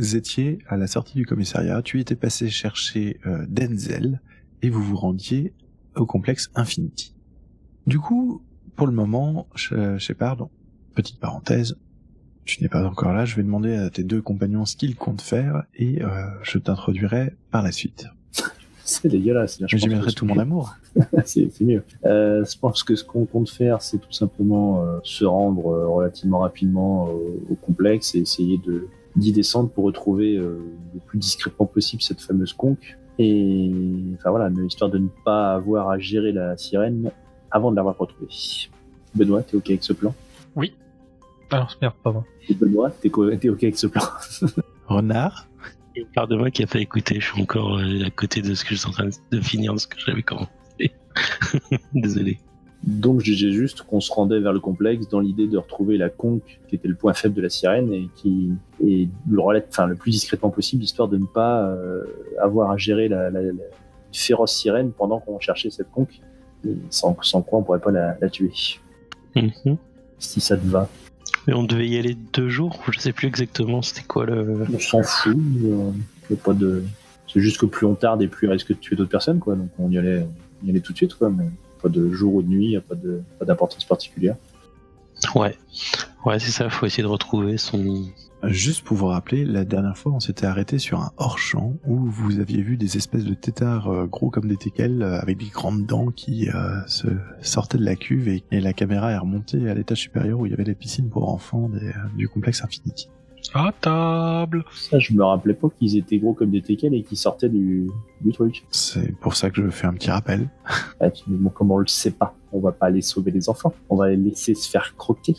vous étiez à la sortie du commissariat, tu étais passé chercher Denzel, et vous vous rendiez au complexe Infinity. Du coup, pour le moment, Shepard, petite parenthèse, tu n'es pas encore là, je vais demander à tes deux compagnons ce qu'ils comptent faire, et je t'introduirai par la suite. C'est dégueulasse. Mais j'y mettrai tout mon amour. c'est mieux. Je pense que ce qu'on compte faire, c'est tout simplement se rendre relativement rapidement au complexe et essayer d'y descendre pour retrouver le plus discrètement possible cette fameuse conque. Et enfin voilà, mais histoire de ne pas avoir à gérer la sirène avant de l'avoir retrouvée. Benoît, t'es ok avec ce plan? Oui. Alors, merde, pas moi. Et Benoît, t'es ok avec ce plan? Renard? Il y a une part de moi qui a pas écouté, je suis encore à côté de ce que je suis en train de finir, de ce que j'avais commencé. Désolé. Donc je disais juste qu'on se rendait vers le complexe dans l'idée de retrouver la conque qui était le point faible de la sirène et le plus discrètement possible, histoire de ne pas avoir à gérer la féroce sirène pendant qu'on cherchait cette conque, et sans quoi on pourrait pas la tuer. Mm-hmm. Si ça te va. Mais on devait y aller 2 jours, je sais plus exactement c'était quoi le... On s'en fout, y a pas de... C'est juste que plus on tarde et plus il risque de tuer d'autres personnes, quoi. Donc on y allait tout de suite, quoi, mais pas de jour ou de nuit, y a pas d'importance particulière. Ouais, c'est ça, faut essayer de retrouver son... Juste pour vous rappeler, la dernière fois, on s'était arrêté sur un hors-champ où vous aviez vu des espèces de têtards gros comme des teckels avec des grandes dents qui se sortaient de la cuve et la caméra est remontée à l'étage supérieur où il y avait des piscines pour enfants du complexe Infinity. À table. Ça, je me rappelais pas qu'ils étaient gros comme des teckels et qu'ils sortaient du truc. C'est pour ça que je fais un petit rappel. Bon, comme on le sait pas, on va pas aller sauver les enfants. On va les laisser se faire croquer.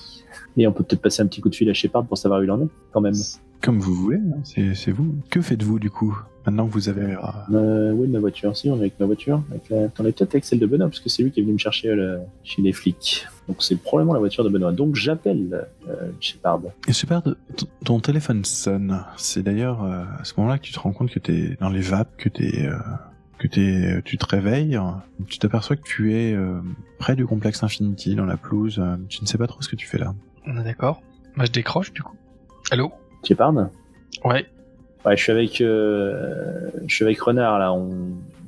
Et on peut peut-être passer un petit coup de fil à Shepard pour savoir où il en est, quand même. Comme vous voulez, hein, c'est vous. Que faites-vous du coup, maintenant que vous avez... Oui, ma voiture, si, on est avec ma voiture. T'en es peut-être avec celle de Benoît, parce que c'est lui qui est venu me chercher chez les flics. Donc c'est probablement la voiture de Benoît. Donc j'appelle Shepard. Et Shepard, ton téléphone sonne. C'est d'ailleurs à ce moment-là que tu te rends compte que t'es dans les vapes, que tu te réveilles, tu t'aperçois que tu es près du complexe Infinity, dans la pelouse. Tu ne sais pas trop ce que tu fais là. On est d'accord. Bah, je décroche du coup. Allô? Shepard? Ouais. Ouais, je suis avec Renard là.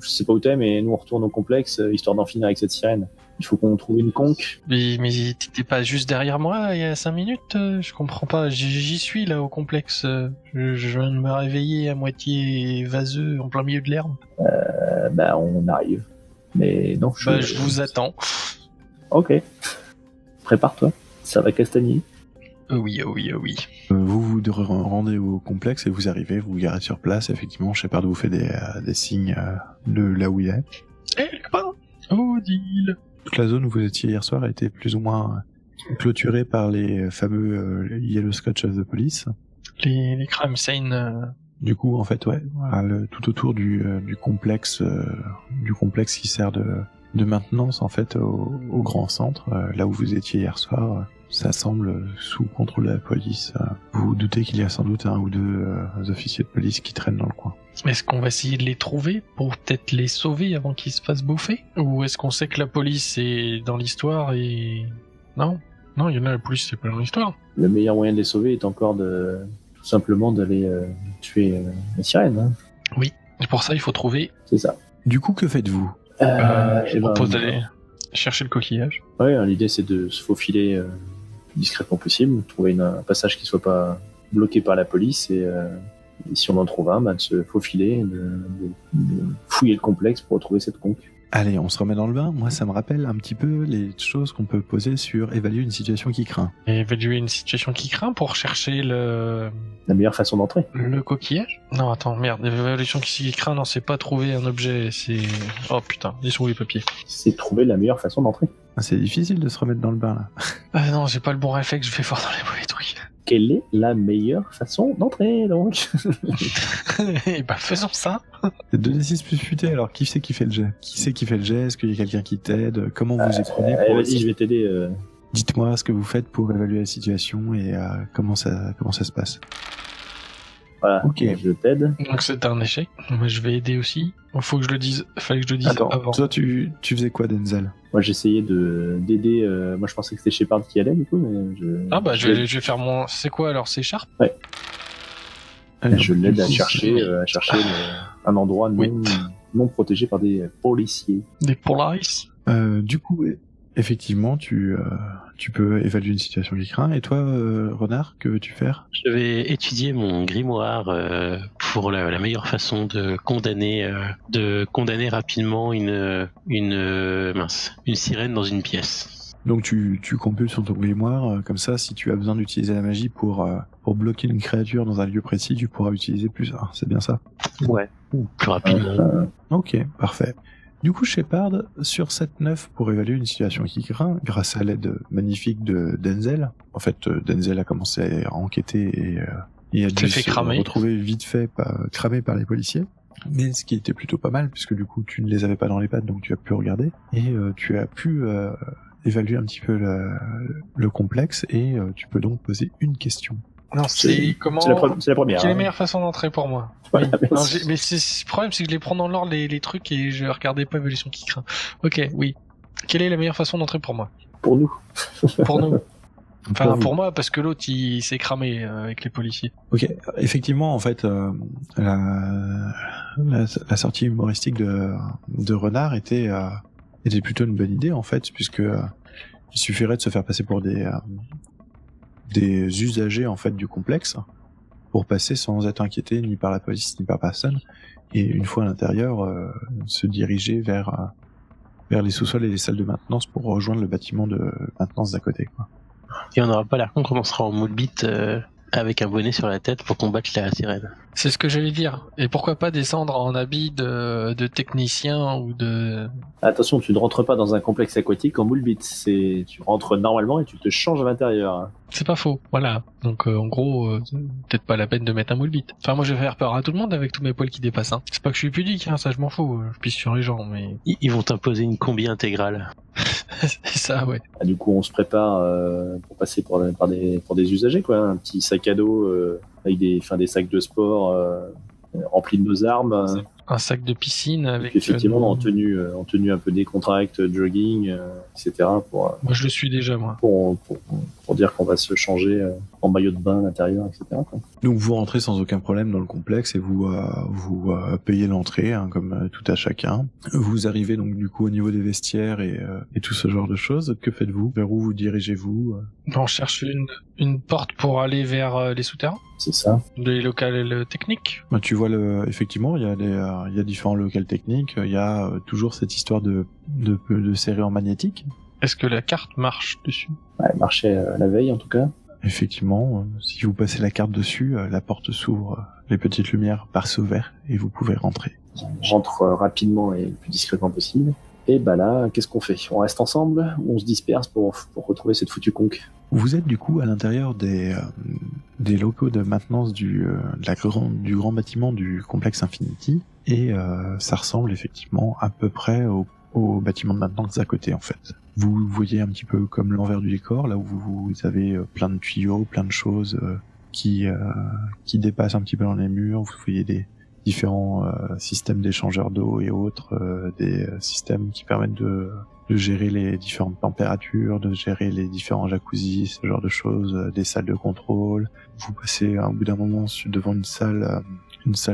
Je sais pas où t'es, mais nous on retourne au complexe histoire d'en finir avec cette sirène. Il faut qu'on trouve une conque. Mais t'étais pas juste derrière moi il y a 5 minutes? Je comprends pas. J'y suis là au complexe. Je viens de me réveiller à moitié vaseux en plein milieu de l'herbe. On arrive. Mais non, je vous attends. Ok. Prépare-toi. Ça va castagner. Oui. Vous vous rendez au complexe et vous arrivez, vous garez sur place. Effectivement, Shepard vous fait des signes de là où il est. Les copains, Odile. Toute la zone où vous étiez hier soir a été plus ou moins clôturée par les fameux Yellow Scotch of the Police. Les crime scene. Du coup, en fait, ouais, voilà, tout autour du complexe qui sert de maintenance en fait au grand centre, là où vous étiez hier soir. Ça semble sous contrôle de la police. Vous vous doutez qu'il y a sans doute 1 ou 2 officiers de police qui traînent dans le coin. Est-ce qu'on va essayer de les trouver pour peut-être les sauver avant qu'ils se fassent bouffer? Ou est-ce qu'on sait que la police est dans l'histoire et... Non, il y en a, la police c'est pas dans l'histoire. Le meilleur moyen de les sauver est encore tout simplement d'aller tuer la sirène. Hein. Oui, et pour ça il faut trouver... C'est ça. Du coup, que faites-vous? Je propose d'aller chercher le coquillage. Ouais, l'idée c'est de se faufiler discrètement possible, trouver un passage qui soit pas bloqué par la police et si on en trouve un, de se faufiler, de fouiller le complexe pour retrouver cette conque. Allez, on se remet dans le bain. Moi, ça me rappelle un petit peu les choses qu'on peut poser sur évaluer une situation qui craint. Évaluer une situation qui craint pour chercher la meilleure façon d'entrer. Le coquillage? Non, attends, merde. L'évaluation qui craint, non, c'est pas trouver un objet, c'est... Oh putain, ils sont où les papiers? C'est trouver la meilleure façon d'entrer. C'est difficile de se remettre dans le bain, là. Non, j'ai pas le bon réflexe, je vais fort dans les mauvais trucs. Quelle est la meilleure façon d'entrer, donc? Et faisons ça. C'est 2d6 plus futé, alors qui c'est qui fait le jet? Qui c'est qui fait le jet? Est-ce qu'il y a quelqu'un qui t'aide? Comment vous y prenez pour... Vas-y, je vais t'aider. Dites-moi ce que vous faites pour évaluer la situation et comment ça se passe. Voilà, okay. Je t'aide. Donc c'est un échec. Moi je vais aider aussi. Il faut que je le dise. Fallait que je le dise avant. Toi tu faisais quoi, Denzel? Moi j'essayais d'aider. Moi je pensais que c'était Shepard qui allait du coup, mais je vais faire mon. C'est quoi alors? C'est Sharp? Ouais. Allez, Je donc, l'aide du à coup, chercher, un endroit Oui. non protégé par des policiers. Des Polaris. Du coup, effectivement, tu peux évaluer une situation qui craint. Et toi, Renard, que veux-tu faire? Je vais étudier mon grimoire pour la meilleure façon de condamner rapidement une sirène dans une pièce. Donc tu compules sur ton grimoire, comme ça, si tu as besoin d'utiliser la magie pour bloquer une créature dans un lieu précis, tu pourras utiliser plus 1. C'est bien ça? Ouais. Ou plus rapidement. Ok, parfait. Du coup, Shepard, sur 7-9 pour évaluer une situation qui craint, grâce à l'aide magnifique de Denzel. En fait, Denzel a commencé à enquêter et a dû fait se cramer. retrouver vite fait cramé par les policiers. Mais ce qui était plutôt pas mal, puisque du coup, tu ne les avais pas dans les pattes, donc tu as pu regarder. Et tu as pu évaluer un petit peu le complexe, et tu peux donc poser une question. Non, c'est comment. C'est la première. Quelle est la hein. meilleure façon d'entrer pour moi? Voilà, Oui. Non, merci. mais le problème, c'est que je les prends dans l'ordre les trucs et je regardais pas évolution qui craint. Ok, oui. Quelle est la meilleure façon d'entrer pour moi? Pour nous. Pour nous. Enfin, vous. pour moi, parce que l'autre, il s'est cramé avec les policiers. Ok, effectivement, en fait, la sortie humoristique de Renard était plutôt une bonne idée, en fait, puisque il suffirait de se faire passer pour des usagers, en fait, du complexe, pour passer sans être inquiété ni par la police ni par personne, et une fois à l'intérieur, se diriger vers les sous-sols et les salles de maintenance pour rejoindre le bâtiment de maintenance d'à côté, quoi. Et on n'aura pas l'air con quand on sera en moule bite avec un bonnet sur la tête pour combattre la sirène. C'est ce que j'allais dire. Et pourquoi pas descendre en habit de technicien ou de... Attention, tu ne rentres pas dans un complexe aquatique en moule bite. Tu rentres normalement et tu te changes à l'intérieur. C'est pas faux, voilà. Donc en gros, peut-être pas la peine de mettre un moule bite. Enfin moi je vais faire peur à tout le monde avec tous mes poils qui dépassent. Hein. C'est pas que je suis pudique, hein, ça je m'en fous. Je pisse sur les gens, mais... Ils vont t'imposer une combi intégrale. C'est ça, ouais. Ah, du coup, on se prépare pour passer pour des usagers, quoi. Un petit sac à dos avec des sacs de sport remplis de nos armes. Un sac de piscine Et avec... puis, effectivement, en tenue un peu décontracte, jogging, etc. Moi je le suis déjà, moi. Pour dire qu'on va se changer en maillot de bain à l'intérieur, etc. quoi. Donc vous rentrez sans aucun problème dans le complexe et vous payez l'entrée, hein, comme tout à chacun. Vous arrivez donc du coup au niveau des vestiaires et tout ce genre de choses. Que faites-vous? Vers où vous dirigez-vous? On cherche une porte pour aller vers les souterrains, C'est ça. les locales techniques. Bah, tu vois effectivement, il y a différents locales techniques. Il y a toujours cette histoire de serrure magnétique. Est-ce que la carte marche dessus? Ouais, elle marchait la veille, en tout cas. Effectivement, si vous passez la carte dessus, la porte s'ouvre, les petites lumières passent au vert et vous pouvez rentrer. On rentre rapidement et le plus discrètement possible. Et bah là, qu'est-ce qu'on fait? On reste ensemble ou on se disperse pour retrouver cette foutue conque? Vous êtes du coup à l'intérieur des locaux de maintenance du grand bâtiment du complexe Infinity et ça ressemble effectivement à peu près au bâtiment de maintenance à côté en fait. Vous voyez un petit peu comme l'envers du décor, là où vous avez plein de tuyaux, plein de choses qui dépassent un petit peu dans les murs. Vous voyez des différents systèmes d'échangeurs d'eau et autres, des systèmes qui permettent de gérer les différentes températures, de gérer les différents jacuzzis, ce genre de choses, des salles de contrôle. Vous passez au bout d'un moment devant une salle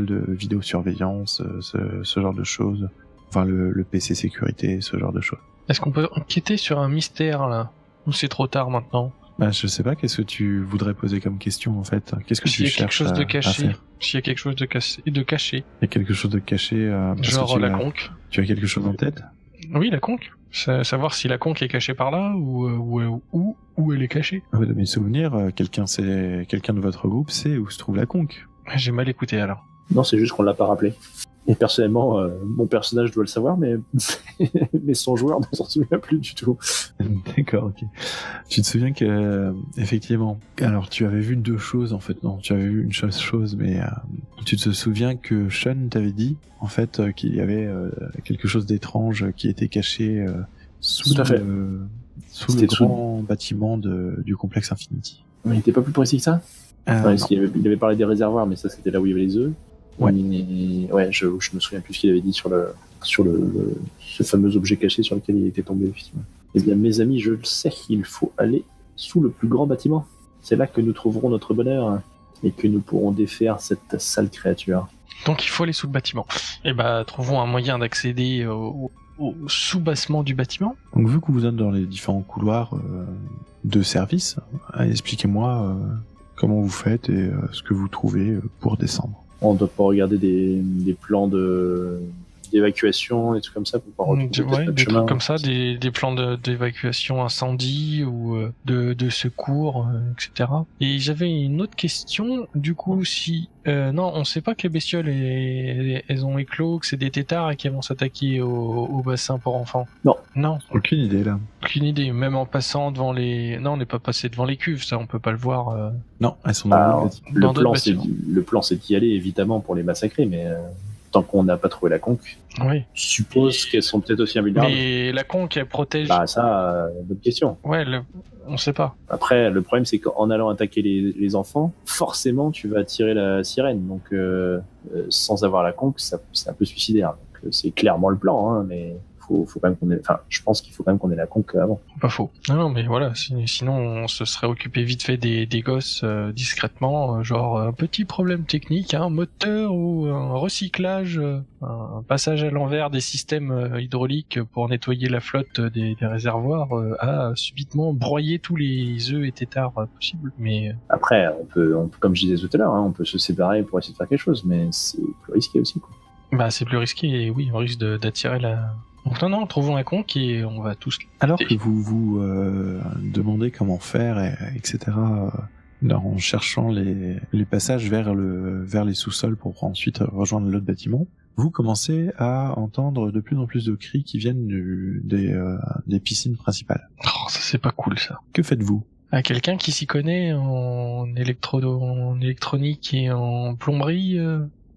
de vidéosurveillance, ce genre de choses. Enfin, le PC sécurité, ce genre de choses. Est-ce qu'on peut enquêter sur un mystère, là? Ou c'est trop tard maintenant? Bah, je sais pas, qu'est-ce que tu voudrais poser comme question, en fait? Qu'est-ce que S'il y tu a quelque cherches chose de à caché. faire? S'il y a quelque chose de caché. Il y a quelque chose de caché, parce Genre que la conque. tu as quelque chose en tête? Oui, la conque. Savoir si la conque est cachée par là ou elle est cachée. De mes souvenirs, quelqu'un de votre groupe sait où se trouve la conque. J'ai mal écouté alors. Non, c'est juste qu'on l'a pas rappelé. Et personnellement, mon personnage doit le savoir, mais son joueur ne s'en souvient plus du tout. D'accord, ok. Tu te souviens que, effectivement, alors tu avais vu deux choses en fait, non, tu avais vu une chose, mais tu te souviens que Sean t'avait dit, en fait, qu'il y avait quelque chose d'étrange qui était caché sous Tout à fait. sous le grand bâtiment du complexe Infinity. Mais il était pas plus précis que ça? Non. Il avait parlé des réservoirs, mais ça c'était là où il y avait les œufs. Ouais. Ouais, je me souviens plus ce qu'il avait dit sur ce fameux objet caché sur lequel il était tombé, effectivement. Eh bien, mes amis, je le sais, il faut aller sous le plus grand bâtiment. C'est là que nous trouverons notre bonheur. et que nous pourrons défaire cette sale créature. Donc il faut aller sous le bâtiment. Et bah trouvons un moyen d'accéder au sous-bassement du bâtiment. Donc vu que vous êtes dans les différents couloirs de service, expliquez-moi comment vous faites et ce que vous trouvez pour descendre. On doit pas regarder des plans d'évacuation, des trucs comme ça pour pas retrouver Des trucs comme ça, des plans d'évacuation incendie ou de secours, etc. Et j'avais une autre question, du coup, si... non, on sait pas que les bestioles, elles ont éclos, que c'est des têtards et qu'elles vont s'attaquer au bassin pour enfants. Non. Aucune idée, là. Aucune idée, même en passant devant les... Non, on n'est pas passé devant les cuves, ça, on peut pas le voir. Non, elles sont dans le bâtiment. Le plan, c'est d'y aller, évidemment, pour les massacrer, mais... tant qu'on n'a pas trouvé la conque, oui. Je suppose qu'elles sont peut-être aussi invulnérables. Mais la conque, elle protège... Bah ça, bonne question. Ouais, on sait pas. Après, le problème, c'est qu'en allant attaquer les enfants, forcément, tu vas attirer la sirène. Donc, sans avoir la conque, c'est un peu suicidaire. Donc, c'est clairement le plan, hein, mais... faut quand même qu'on ait... Enfin, je pense qu'il faut quand même qu'on ait la conque avant. Pas faux. Non, mais voilà, sinon on se serait occupé vite fait des gosses discrètement, genre un petit problème technique, un moteur ou un recyclage, un passage à l'envers des systèmes hydrauliques pour nettoyer la flotte des réservoirs a subitement broyé tous les œufs et têtards possibles. Mais après, on peut, comme je disais tout à l'heure, hein, on peut se séparer pour essayer de faire quelque chose, mais c'est plus risqué aussi, quoi. Bah, c'est plus risqué et oui, on risque d'attirer la... Donc non, trouvons un conque et on va tous... Alors que vous vous demandez comment faire, etc., en cherchant les passages vers les sous-sols pour ensuite rejoindre l'autre bâtiment, vous commencez à entendre de plus en plus de cris qui viennent des piscines principales. Oh, ça c'est pas cool ça. Que faites-vous ? À quelqu'un qui s'y connaît en électronique et en plomberie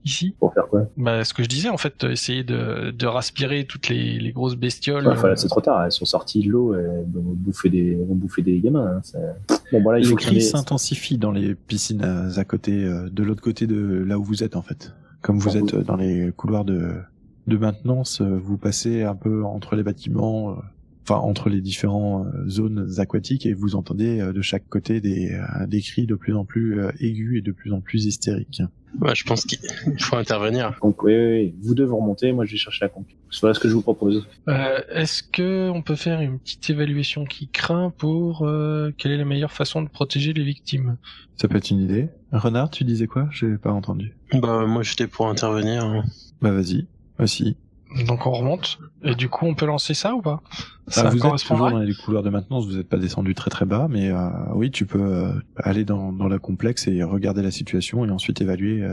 ici. Pour faire quoi? Bah, ce que je disais, en fait, essayer de raspirer toutes les grosses bestioles. Enfin, là, c'est trop tard. Elles sont sorties de l'eau, elles vont bouffer des gamins. Hein. Bon, voilà, les cris s'intensifient dans les piscines à côté, de l'autre côté de là où vous êtes, en fait. Comme vous êtes dans les couloirs de maintenance, vous passez un peu entre les bâtiments, entre les différentes zones aquatiques, et vous entendez de chaque côté des cris de plus en plus aigus et de plus en plus hystériques. Ouais, je pense qu'il faut intervenir. Donc oui, vous devez remonter, moi je vais chercher la conque. Voilà ce que je vous propose. Est-ce que on peut faire une petite évaluation qui craint pour quelle est la meilleure façon de protéger les victimes? Ça peut être une idée. Renard, tu disais quoi? J'ai pas entendu. Bah moi j'étais pour intervenir. Bah vas-y, aussi. Donc on remonte, et du coup on peut lancer ça ou pas? Ça vous êtes toujours dans les couloirs de maintenance, vous n'êtes pas descendu très très bas, mais oui, tu peux aller dans la complexe et regarder la situation et ensuite évaluer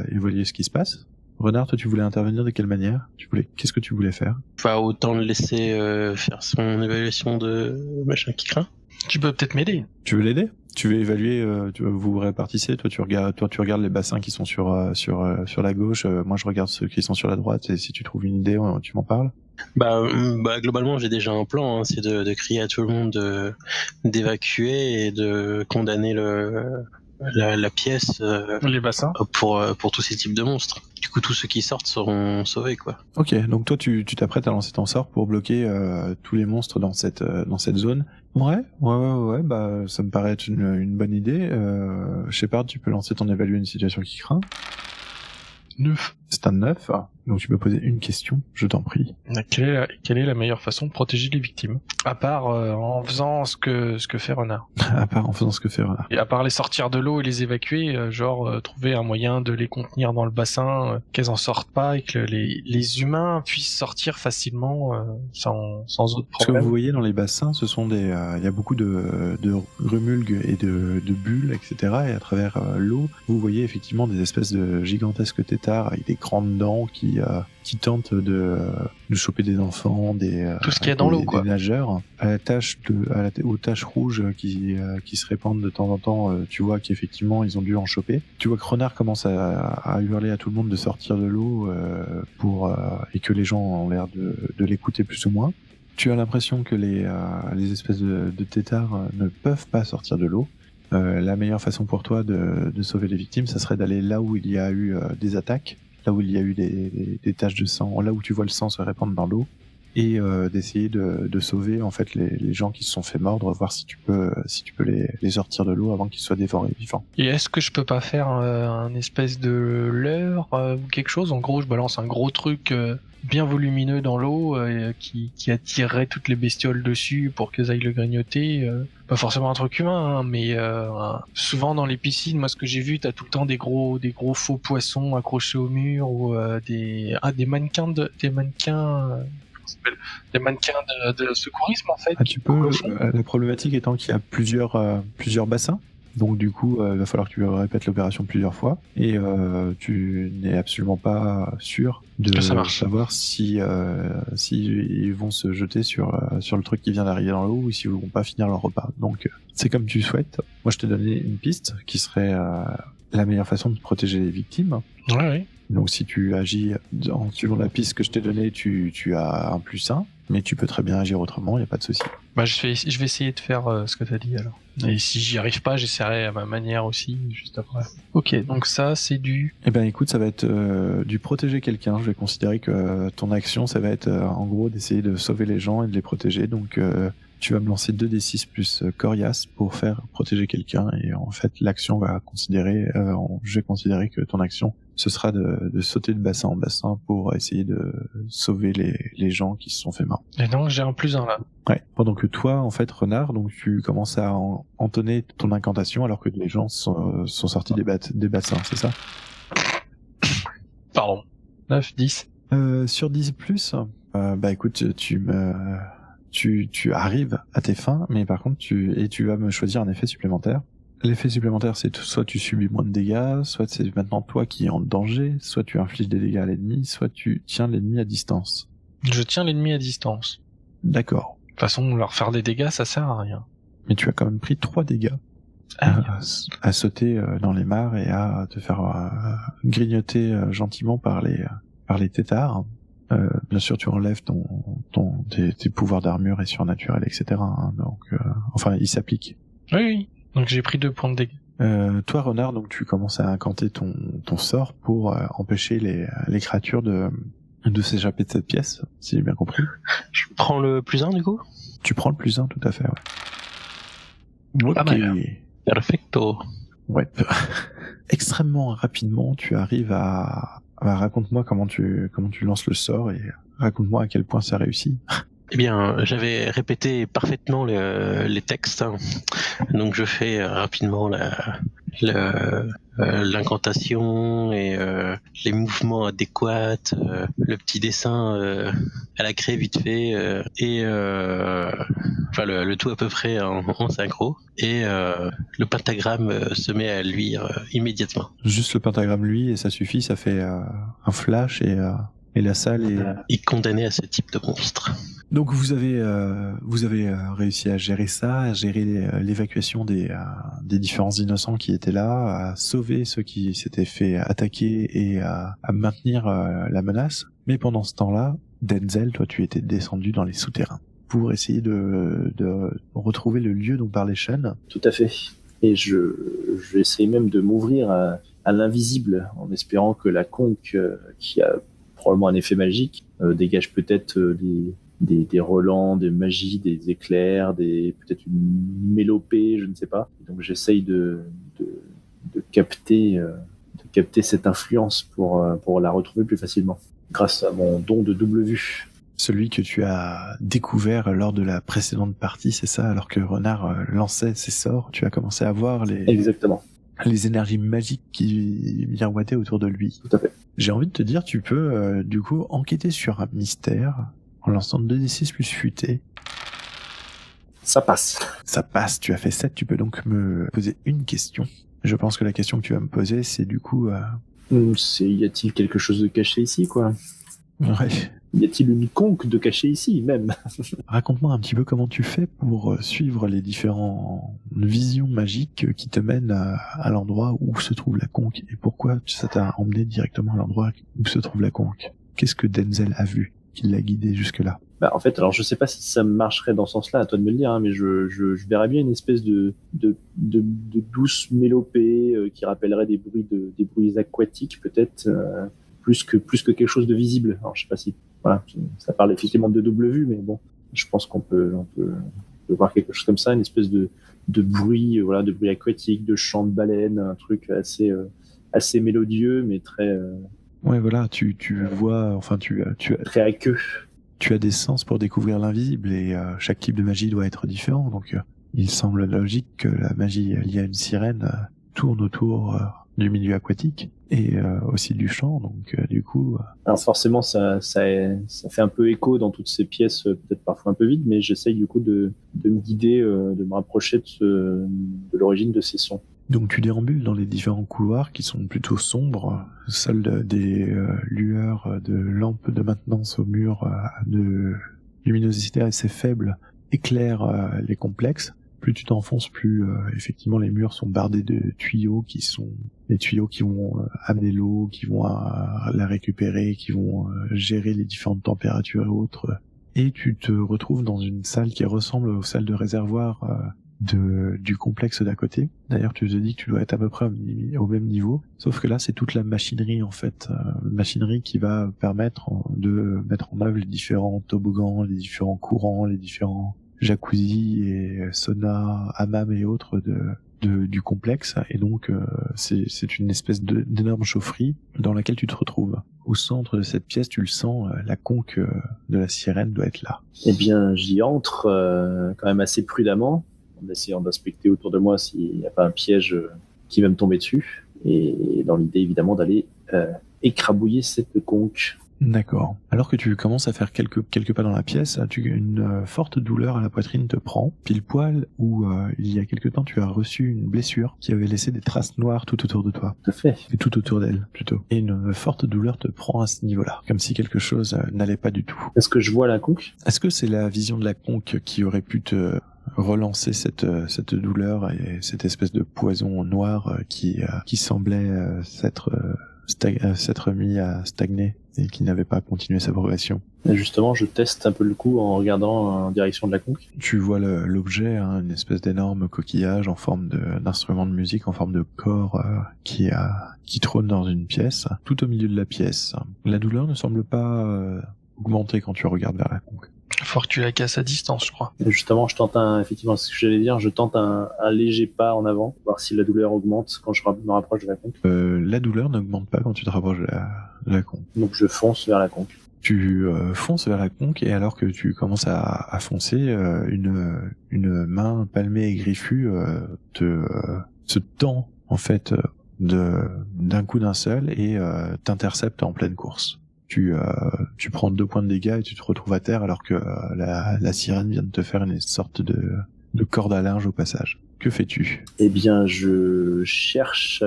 ce qui se passe. Renard, toi tu voulais intervenir de quelle manière? Qu'est-ce que tu voulais faire? Enfin, autant le laisser faire son évaluation de machin qui craint. Tu peux peut-être m'aider. Tu veux l'aider? Tu veux évaluer, vous répartissez, toi tu regardes les bassins qui sont sur la gauche, moi je regarde ceux qui sont sur la droite, et si tu trouves une idée, tu m'en parles. Bah globalement j'ai déjà un plan, hein, c'est de crier à tout le monde d'évacuer et de condamner la pièce les bassins pour tous ces types de monstres. Du coup tous ceux qui sortent seront sauvés, quoi. Ok, donc toi tu t'apprêtes à lancer ton sort pour bloquer tous les monstres dans cette zone. Ouais, bah ça me paraît être une bonne idée. Shepard, tu peux lancer ton évaluer une situation qui craint. 9. C'est un 9, donc tu peux poser une question, je t'en prie. Quelle est la meilleure façon de protéger les victimes? À part en faisant ce que fait Renard. À part en faisant ce que fait Renard. Et à part les sortir de l'eau et les évacuer, trouver un moyen de les contenir dans le bassin, qu'elles en sortent pas et que les humains puissent sortir facilement sans autre problème. Ce que vous voyez dans les bassins, ce sont il y a beaucoup de remulgues et de bulles, etc. Et à travers l'eau, vous voyez effectivement des espèces de gigantesques têtards avec des grandes dents qui tentent de choper des enfants, tout ce qu'il y a dans l'eau, quoi. Des nageurs. Aux taches rouges qui se répandent de temps en temps, tu vois qu'effectivement ils ont dû en choper. Tu vois que Renard commence à hurler à tout le monde de sortir de l'eau et que les gens ont l'air de l'écouter plus ou moins. Tu as l'impression que les espèces de têtards ne peuvent pas sortir de l'eau. La meilleure façon pour toi de sauver les victimes, ça serait d'aller là où il y a eu des attaques, là où il y a eu des taches de sang, là où tu vois le sang se répandre dans l'eau, et d'essayer de sauver en fait les gens qui se sont fait mordre, voir si tu peux les sortir de l'eau avant qu'ils soient dévorés vivants. Et est-ce que je peux pas faire un espèce de leurre ou quelque chose? En gros, je balance un gros truc bien volumineux dans l'eau qui attirerait toutes les bestioles dessus pour qu'elles aillent le grignoter. Pas forcément un truc humain, hein, mais souvent dans les piscines, moi ce que j'ai vu, t'as tout le temps des gros faux poissons accrochés au mur ou des mannequins des mannequins de secourisme en fait. Tu peux. La problématique étant qu'il y a plusieurs bassins. Donc du coup, il va falloir que tu répètes l'opération plusieurs fois et tu n'es absolument pas sûr de savoir si ils vont se jeter sur le truc qui vient d'arriver dans l'eau ou s'ils vont pas finir leur repas. Donc c'est comme tu souhaites. Moi, je t'ai donné une piste qui serait la meilleure façon de protéger les victimes. Ouais. Donc si tu agis en suivant la piste que je t'ai donnée, tu as un +1, mais tu peux très bien agir autrement, il n'y a pas de souci. Bah je vais essayer de faire ce que t'as dit alors. Et si j'y arrive pas, j'essaierai à ma manière aussi, juste après. Ok, donc ça c'est du... Eh ben écoute, ça va être du protéger quelqu'un. Je vais considérer que ton action, ça va être en gros d'essayer de sauver les gens et de les protéger. Donc tu vas me lancer 2d6 plus coriace pour faire protéger quelqu'un. Et en fait, l'action va considérer, je vais considérer que ton action, ce sera de sauter de bassin en bassin pour essayer de sauver les gens qui se sont fait mordre. Et donc j'ai un +1 là. Ouais. Pendant que toi, en fait, renard, donc tu commences à entonner ton incantation alors que les gens sont sortis des bassins, c'est ça? Pardon. 9, 10. Sur 10 plus, bah écoute, tu arrives à tes fins, mais par contre tu vas me choisir un effet supplémentaire. L'effet supplémentaire, c'est soit tu subis moins de dégâts, soit c'est maintenant toi qui es en danger, soit tu infliges des dégâts à l'ennemi, soit tu tiens l'ennemi à distance. Je tiens l'ennemi à distance. D'accord. De toute façon, leur faire des dégâts, ça sert à rien. Mais tu as quand même pris 3 dégâts. À sauter dans les mares et à te faire grignoter gentiment par les têtards. Bien sûr, tu enlèves tes pouvoirs d'armure et surnaturel, etc. Hein, donc, enfin, ils s'appliquent. Oui. Donc j'ai pris 2 points de dégâts. Toi, renard, donc tu commences à incanter ton sort pour empêcher les créatures de s'échapper de cette pièce, si j'ai bien compris. Je prends le +1 du coup? Tu prends le +1, tout à fait, ouais. Pas mal. Perfecto. Ouais. Extrêmement rapidement, tu arrives à... raconte-moi comment tu lances le sort et raconte-moi à quel point ça réussit. Eh bien, j'avais répété parfaitement les textes, hein. Donc je fais rapidement l'incantation et les mouvements adéquats, le petit dessin à la craie vite fait et enfin le tout à peu près en synchro et le pentagramme se met à luire immédiatement. Juste le pentagramme lui et ça suffit, ça fait un flash et la salle est condamnée à ce type de monstre. Donc vous avez réussi à gérer ça, à gérer l'évacuation des différents innocents qui étaient là, à sauver ceux qui s'étaient fait attaquer et à maintenir la menace. Mais pendant ce temps-là, Denzel, toi tu étais descendu dans les souterrains pour essayer de retrouver le lieu dont parlait Sean. Tout à fait. Et j'essaie même de m'ouvrir à l'invisible en espérant que la conque qui a probablement un effet magique dégage peut-être des relents, des magies, des éclairs, peut-être une mélopée, je ne sais pas. Donc j'essaye de capter cette influence pour la retrouver plus facilement grâce à mon don de double vue. Celui que tu as découvert lors de la précédente partie, c'est ça? Alors que Renard lançait ses sorts, tu as commencé à voir Exactement. Les énergies magiques qui miroitaient autour de lui. Tout à fait. J'ai envie de te dire, tu peux du coup enquêter sur un mystère en lançant 2d6 plus futé. Ça passe. Ça passe, tu as fait 7, tu peux donc me poser une question. Je pense que la question que tu vas me poser, c'est du coup... y a-t-il quelque chose de caché ici, quoi? Ouais. Y a-t-il une conque de caché ici, même? Raconte-moi un petit peu comment tu fais pour suivre les différentes visions magiques qui te mènent à l'endroit où se trouve la conque et pourquoi ça t'a emmené directement à l'endroit où se trouve la conque. Qu'est-ce que Denzel a vu qui l'a guidé jusque-là? En fait, alors je sais pas si ça marcherait dans ce sens-là, à toi de me le dire, hein, mais je verrais bien une espèce de douce mélopée qui rappellerait des bruits aquatiques peut-être, plus que quelque chose de visible. Alors je sais pas si voilà, ça parle effectivement de double vue, mais bon, je pense qu'on peut voir quelque chose comme ça, une espèce de bruit, voilà, de bruit aquatique, de chant de baleine, un truc assez mélodieux, mais très Ouais, voilà, tu vois, enfin, très aqueux. tu as des sens pour découvrir l'invisible et chaque type de magie doit être différent. Donc, il semble logique que la magie liée à une sirène tourne autour du milieu aquatique et aussi du chant. Donc, du coup, Alors forcément, ça fait un peu écho dans toutes ces pièces, peut-être parfois un peu vides, mais j'essaye du coup de me guider, de me rapprocher de l'origine de ces sons. donc tu déambules dans les différents couloirs qui sont plutôt sombres. Seules des lueurs de lampes de maintenance au mur de luminosité assez faible éclairent les complexes. Plus tu t'enfonces, plus effectivement les murs sont bardés de tuyaux qui sont les tuyaux qui vont amener l'eau, qui vont la récupérer, qui vont gérer les différentes températures et autres. Et tu te retrouves dans une salle qui ressemble aux salles de réservoir du complexe d'à côté. D'ailleurs, tu te dis que tu dois être à peu près au même niveau, sauf que là, c'est toute la machinerie en fait, machinerie qui va permettre de mettre en œuvre les différents toboggans, les différents courants, les différents jacuzzi et sauna, hammam et autres du complexe. Et donc, c'est une espèce d'énorme chaufferie dans laquelle tu te retrouves. Au centre de cette pièce, tu le sens, la conque de la sirène doit être là. Eh bien, j'y entre quand même assez prudemment, en essayant d'inspecter autour de moi s'il n'y a pas un piège qui va me tomber dessus, et dans l'idée évidemment d'aller écrabouiller cette conque. D'accord. Alors que tu commences à faire quelques pas dans la pièce, une forte douleur à la poitrine te prend, pile poil où il y a quelque temps tu as reçu une blessure qui avait laissé des traces noires tout autour de toi. Tout à fait. Et tout autour d'elle, plutôt. Et une forte douleur te prend à ce niveau-là, comme si quelque chose n'allait pas du tout. Est-ce que je vois la conque ? Est-ce que c'est la vision de la conque qui aurait pu te relancer cette douleur et cette espèce de poison noir qui semblait s'être mis à stagner et qui n'avait pas continué sa progression. Et justement, je teste un peu le coup en regardant en direction de la conque. Tu vois l'objet, hein, une espèce d'énorme coquillage en forme d'instrument de musique, en forme de corps qui trône dans une pièce, tout au milieu de la pièce. La douleur ne semble pas augmenter quand tu regardes vers la conque. Faut que tu la casses à distance, je crois. Et justement, je tente effectivement, ce que j'allais dire, je tente un léger pas en avant, voir si la douleur augmente quand je me rapproche de la conque. La douleur n'augmente pas quand tu te rapproches de la conque. Donc je fonce vers la conque. Tu fonces vers la conque et alors que tu commences à foncer, une main palmée et griffue se tend en fait d'un coup d'un seul et t'intercepte en pleine course. Tu prends 2 points de dégâts et tu te retrouves à terre alors que la sirène vient de te faire une sorte de corde à linge au passage. Que fais-tu ? Eh bien, je cherche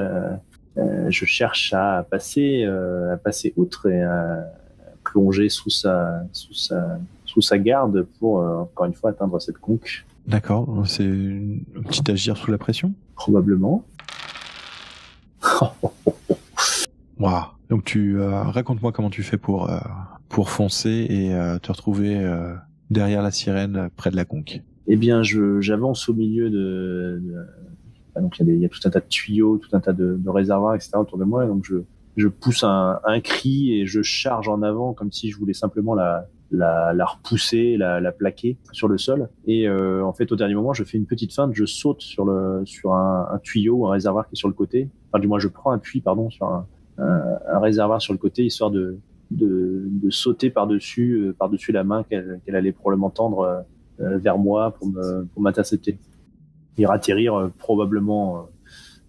à passer outre et à plonger sous sa garde pour encore une fois atteindre cette conque. D'accord, c'est une petite agir sous la pression ? Probablement. Waouh. Donc raconte-moi comment tu fais pour foncer et te retrouver derrière la sirène près de la conque. Eh bien, j'avance au milieu donc il y a tout un tas de tuyaux, tout un tas de réservoirs, etc. autour de moi. Et donc je pousse un cri et je charge en avant comme si je voulais simplement la repousser, la plaquer sur le sol. Et en fait, au dernier moment, je fais une petite feinte, je saute sur un tuyau ou un réservoir qui est sur le côté. Enfin, du moins, je prends appui, sur un réservoir sur le côté, histoire de sauter par-dessus la main qu'elle allait probablement tendre vers moi pour m'intercepter. Et atterrir probablement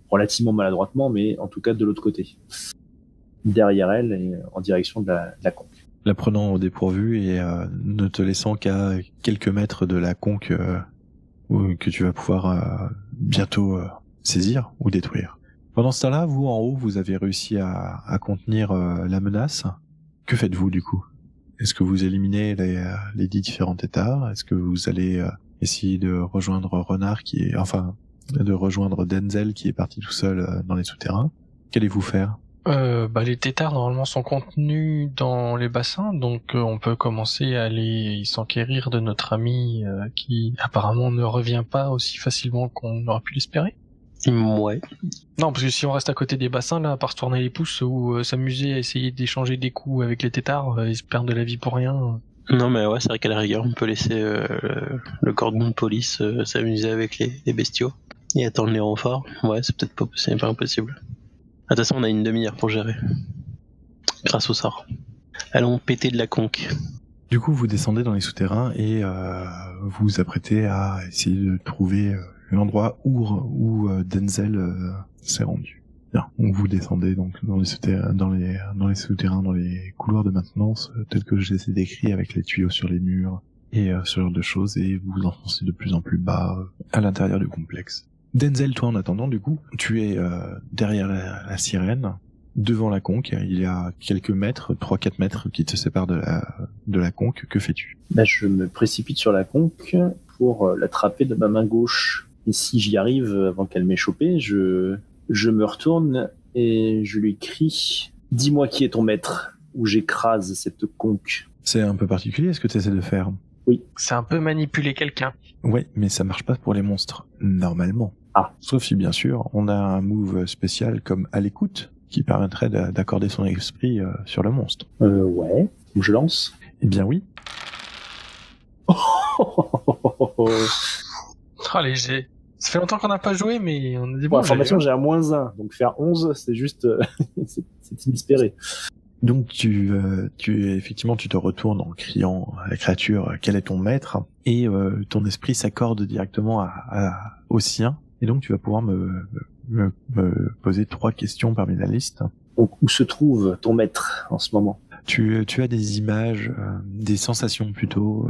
relativement maladroitement, mais en tout cas de l'autre côté. Derrière elle et en direction de la conque. La prenant au dépourvu et ne te laissant qu'à quelques mètres de la conque que tu vas pouvoir bientôt saisir ou détruire. Pendant ce temps-là, vous en haut, vous avez réussi à contenir la menace. Que faites-vous du coup ? Est-ce que vous éliminez les 10 différents états ? Est-ce que vous allez essayer de rejoindre Renard de rejoindre Denzel qui est parti tout seul dans les souterrains ? Qu'allez-vous faire ? Les têtards normalement sont contenus dans les bassins, donc on peut commencer à aller s'enquérir de notre ami qui apparemment ne revient pas aussi facilement qu'on aurait pu l'espérer. Ouais. Non, parce que si on reste à côté des bassins, là, à part se tourner les pouces ou s'amuser à essayer d'échanger des coups avec les têtards, ils se perdent de la vie pour rien. Non, mais ouais, c'est vrai qu'à la rigueur, on peut laisser le cordon de police s'amuser avec les bestiaux et attendre les renforts. Ouais, c'est pas impossible. De toute façon, on a une demi-heure pour gérer. Grâce au sort. Allons péter de la conque. Du coup, vous descendez dans les souterrains et vous vous apprêtez à essayer de trouver l'endroit où Denzel s'est rendu. Bien, donc vous descendez donc dans les souterrains, dans les couloirs de maintenance, tels que je les ai décrits avec les tuyaux sur les murs et ce genre de choses, et vous vous enfoncez de plus en plus bas à l'intérieur du complexe. Denzel, toi en attendant, du coup, tu es derrière la sirène, devant la conque. Il y a quelques mètres, 3-4 mètres qui te séparent de la conque. Que fais-tu ? Je me précipite sur la conque pour l'attraper de ma main gauche. Et si j'y arrive avant qu'elle m'ait chopé, je me retourne et je lui crie « Dis-moi qui est ton maître » ou j'écrase cette conque. C'est un peu particulier ce que tu essaies de faire. Oui. C'est un peu manipuler quelqu'un. Ouais, mais ça marche pas pour les monstres, normalement. Ah. Sauf si, bien sûr, on a un move spécial comme à l'écoute, qui permettrait d'accorder son esprit sur le monstre. Ouais. Je lance. Oh, Eh bien oui. léger. Ça fait longtemps qu'on n'a pas joué, mais on a dit Bon, bon. information, j'ai un -1, donc faire 11, c'est juste, c'est inespéré. Donc tu te retournes en criant à la créature quel est ton maître, et ton esprit s'accorde directement au sien, et donc tu vas pouvoir me poser 3 questions parmi la liste. Donc, où se trouve ton maître en ce moment ? Tu as des images, des sensations plutôt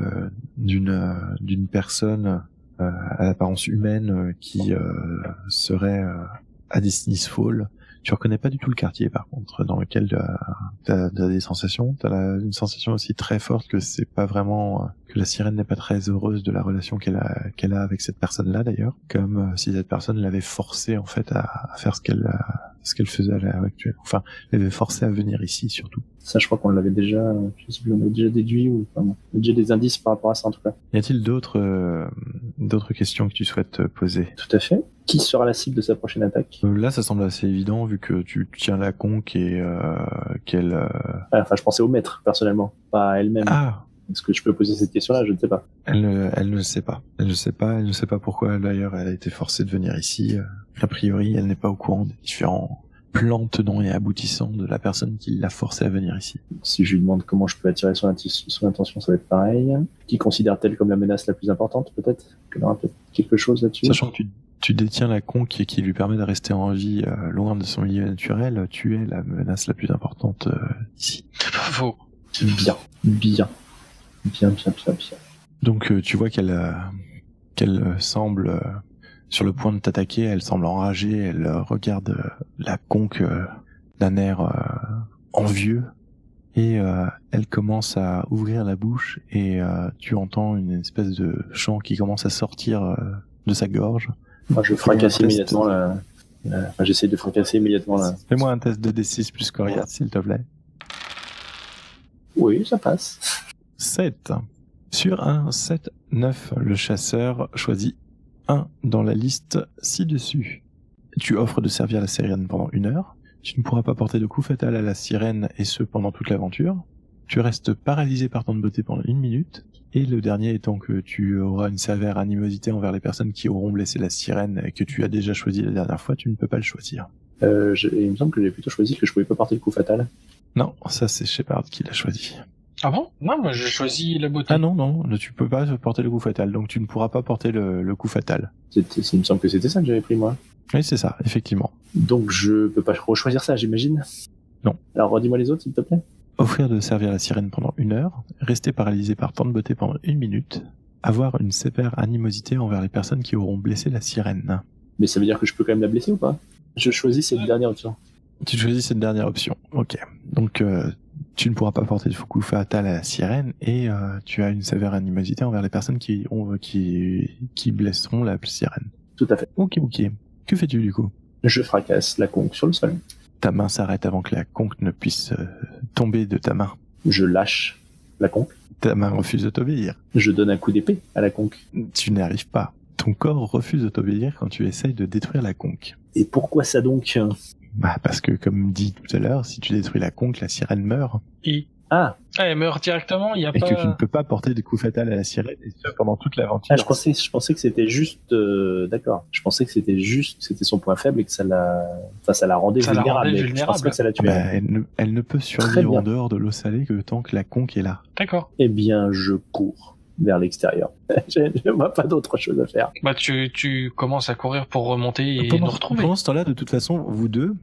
d'une personne à l'apparence humaine qui serait à Destiny's Fall. Tu reconnais pas du tout le quartier, par contre, dans lequel t'as des sensations. Une sensation aussi très forte que c'est pas vraiment, que la sirène n'est pas très heureuse de la relation qu'elle a avec cette personne-là, d'ailleurs. Comme si cette personne l'avait forcée, en fait, à faire ce qu'elle faisait à l'heure actuelle. Enfin, l'avait forcée à venir ici, surtout. Ça, je crois qu'on l'avait déjà, je sais plus, on avait déjà déduit ou, enfin, on a déjà des indices par rapport à ça, en tout cas. Y a-t-il d'autres questions que tu souhaites poser? Tout à fait. Qui sera la cible de sa prochaine attaque ? Là, ça semble assez évident, vu que tu tiens la conque et qu'elle... Enfin, je pensais au maître, personnellement, pas à elle-même. Ah, Est-ce que je peux poser cette question-là ? Je ne sais pas. elle ne sait pas. Elle ne sait pas pourquoi, d'ailleurs, elle a été forcée de venir ici. A priori, elle n'est pas au courant des différents plans tenants et aboutissants de la personne qui l'a forcée à venir ici. Si je lui demande comment je peux attirer son attention, ça va être pareil. Qui considère-t-elle comme la menace la plus importante, peut-être ? Qu'elle aura peut-être quelque chose là-dessus ? Sachant que tu détiens la conque qui lui permet de rester en vie loin de son milieu naturel, tu es la menace la plus importante ici. C'est pas faux. Bien. Donc tu vois qu'elle semble sur le point de t'attaquer, elle semble enragée, elle regarde la conque d'un air envieux, et elle commence à ouvrir la bouche, et tu entends une espèce de chant qui commence à sortir de sa gorge. Moi, je fracasse immédiatement Enfin, j'essaie de fracasser immédiatement la... Fais-moi un test de D6 plus coriace, s'il te plaît. Oui, ça passe. 7. Sur un 7, 9, le chasseur choisit 1 dans la liste ci-dessus. Tu offres de servir la sirène pendant 1 heure. Tu ne pourras pas porter de coup fatal à la sirène, et ce pendant toute l'aventure. Tu restes paralysé par temps de beauté pendant 1 minute. Et le dernier étant que tu auras une sévère animosité envers les personnes qui auront blessé la sirène et que tu as déjà choisi la dernière fois, tu ne peux pas le choisir. Il me semble que j'ai plutôt choisi que je pouvais pas porter le coup fatal. Non, ça c'est Shepard qui l'a choisi. Ah bon ? Non, moi j'ai choisi la beauté. Ah non, tu peux pas porter le coup fatal, donc tu ne pourras pas porter le coup fatal. Il me semble que c'était ça que j'avais pris, moi. Oui, c'est ça, effectivement. Donc je peux pas rechoisir ça, j'imagine ? Non. Alors redis-moi les autres, s'il te plaît. Offrir de servir la sirène pendant 1 heure, rester paralysé par temps de beauté pendant 1 minute, avoir une sévère animosité envers les personnes qui auront blessé la sirène. Mais ça veut dire que je peux quand même la blesser ou pas ? Je choisis cette dernière option. Tu choisis cette dernière option, ok. Donc tu ne pourras pas porter de coup fatal à la sirène, et tu as une sévère animosité envers les personnes qui blesseront la sirène. Tout à fait. Ok. Que fais-tu du coup ? Je fracasse la conque sur le sol. Ta main s'arrête avant que la conque ne puisse tomber de ta main. Je lâche la conque. Ta main refuse de t'obéir. Je donne un coup d'épée à la conque. Tu n'y arrives pas. Ton corps refuse de t'obéir quand tu essayes de détruire la conque. Et pourquoi ça donc? Parce que, comme dit tout à l'heure, si tu détruis la conque, la sirène meurt. Ah, elle meurt directement, il y a Et pas... que tu ne peux pas porter des coups fatals à la sirène, et ce pendant toute l'aventure. je pensais que c'était juste, d'accord. Je pensais que c'était son point faible et que ça la rendait vulnérable. Mais je pense pas que ça la tuait. Elle ne peut survivre en dehors de l'eau salée que tant que la conque est là. D'accord. Eh bien, je cours vers l'extérieur. Je vois pas d'autre chose à faire. Tu commences à courir pour remonter et nous retrouver. Pendant ce temps-là, de toute façon, vous deux,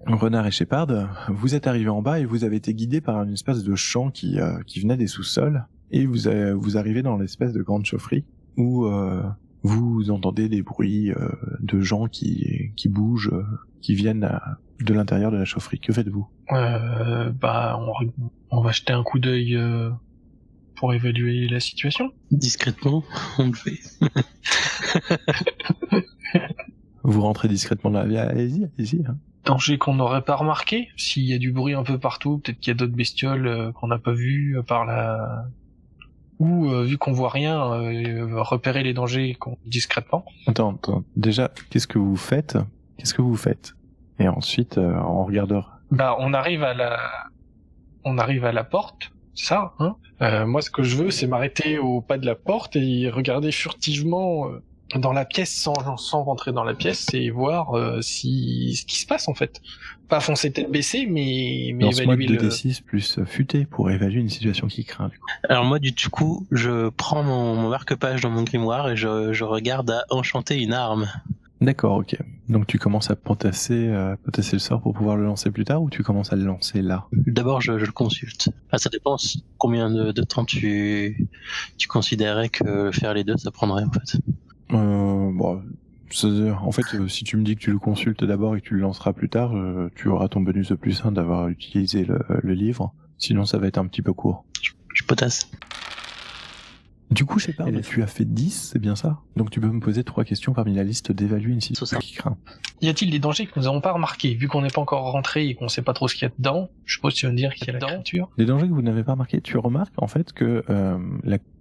Renard et Shepard, vous êtes arrivés en bas et vous avez été guidés par une espèce de chant qui venait des sous-sols, et vous arrivez dans l'espèce de grande chaufferie où vous entendez des bruits de gens qui bougent, qui viennent de l'intérieur de la chaufferie. Que faites-vous? On va jeter un coup d'œil pour évaluer la situation. Discrètement, on le fait. Vous rentrez discrètement dans la vie. Allez-y. Hein. Danger qu'on n'aurait pas remarqué. S'il y a du bruit un peu partout, peut-être qu'il y a d'autres bestioles qu'on n'a pas vues par la... Ou, vu qu'on voit rien, repérer les dangers discrètement. Attends. Déjà, qu'est-ce que vous faites? Et ensuite, on regardera. On arrive à la porte. Ça, hein. Moi, ce que je veux, c'est m'arrêter au pas de la porte et regarder furtivement dans la pièce sans rentrer dans la pièce et voir ce qui se passe en fait. Pas foncer tête baissée, mais évaluer le... 2d6 plus futé pour évaluer une situation qui craint. Du coup. Alors moi, du coup, je prends mon marque-page dans mon grimoire et je regarde à enchanter une arme. D'accord, ok. Donc tu commences à potasser le sort pour pouvoir le lancer plus tard, ou tu commences à le lancer là? D'abord, je le consulte. Ça dépend combien de temps tu considérais que faire les deux, ça prendrait en fait. En fait, si tu me dis que tu le consultes d'abord et que tu le lanceras plus tard, tu auras ton bonus de plus 1 d'avoir utilisé le livre. Sinon, ça va être un petit peu court. Je potasse. Du coup, Shepard, tu as fait 10, c'est bien ça? Donc tu peux me poser 3 questions parmi la liste d'évaluer une situation qui craint. Y a-t-il des dangers que nous n'avons pas remarqués? Vu qu'on n'est pas encore rentré et qu'on sait pas trop ce qu'il y a dedans, je suppose que tu vas me dire qu'il y a la créature. Des dangers que vous n'avez pas remarqués? Tu remarques en fait que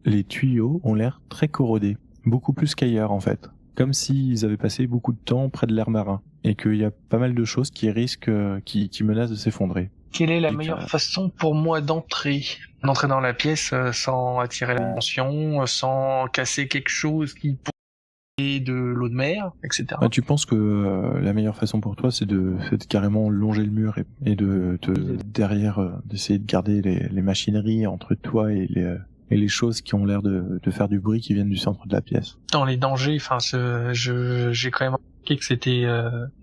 les tuyaux ont l'air très corrodés. Beaucoup plus qu'ailleurs en fait. Comme s'ils avaient passé beaucoup de temps près de l'air marin. Et qu'il y a pas mal de choses qui risquent, qui menacent de s'effondrer. Quelle est la meilleure façon pour moi d'entrer dans la pièce sans attirer l'attention, sans casser quelque chose qui pourrait de l'eau de mer, etc. Tu penses que la meilleure façon pour toi, c'est de carrément longer le mur et d'essayer de garder les machineries entre toi et les choses qui ont l'air de faire du bruit qui viennent du centre de la pièce. Dans les dangers, j'ai quand même remarqué que c'était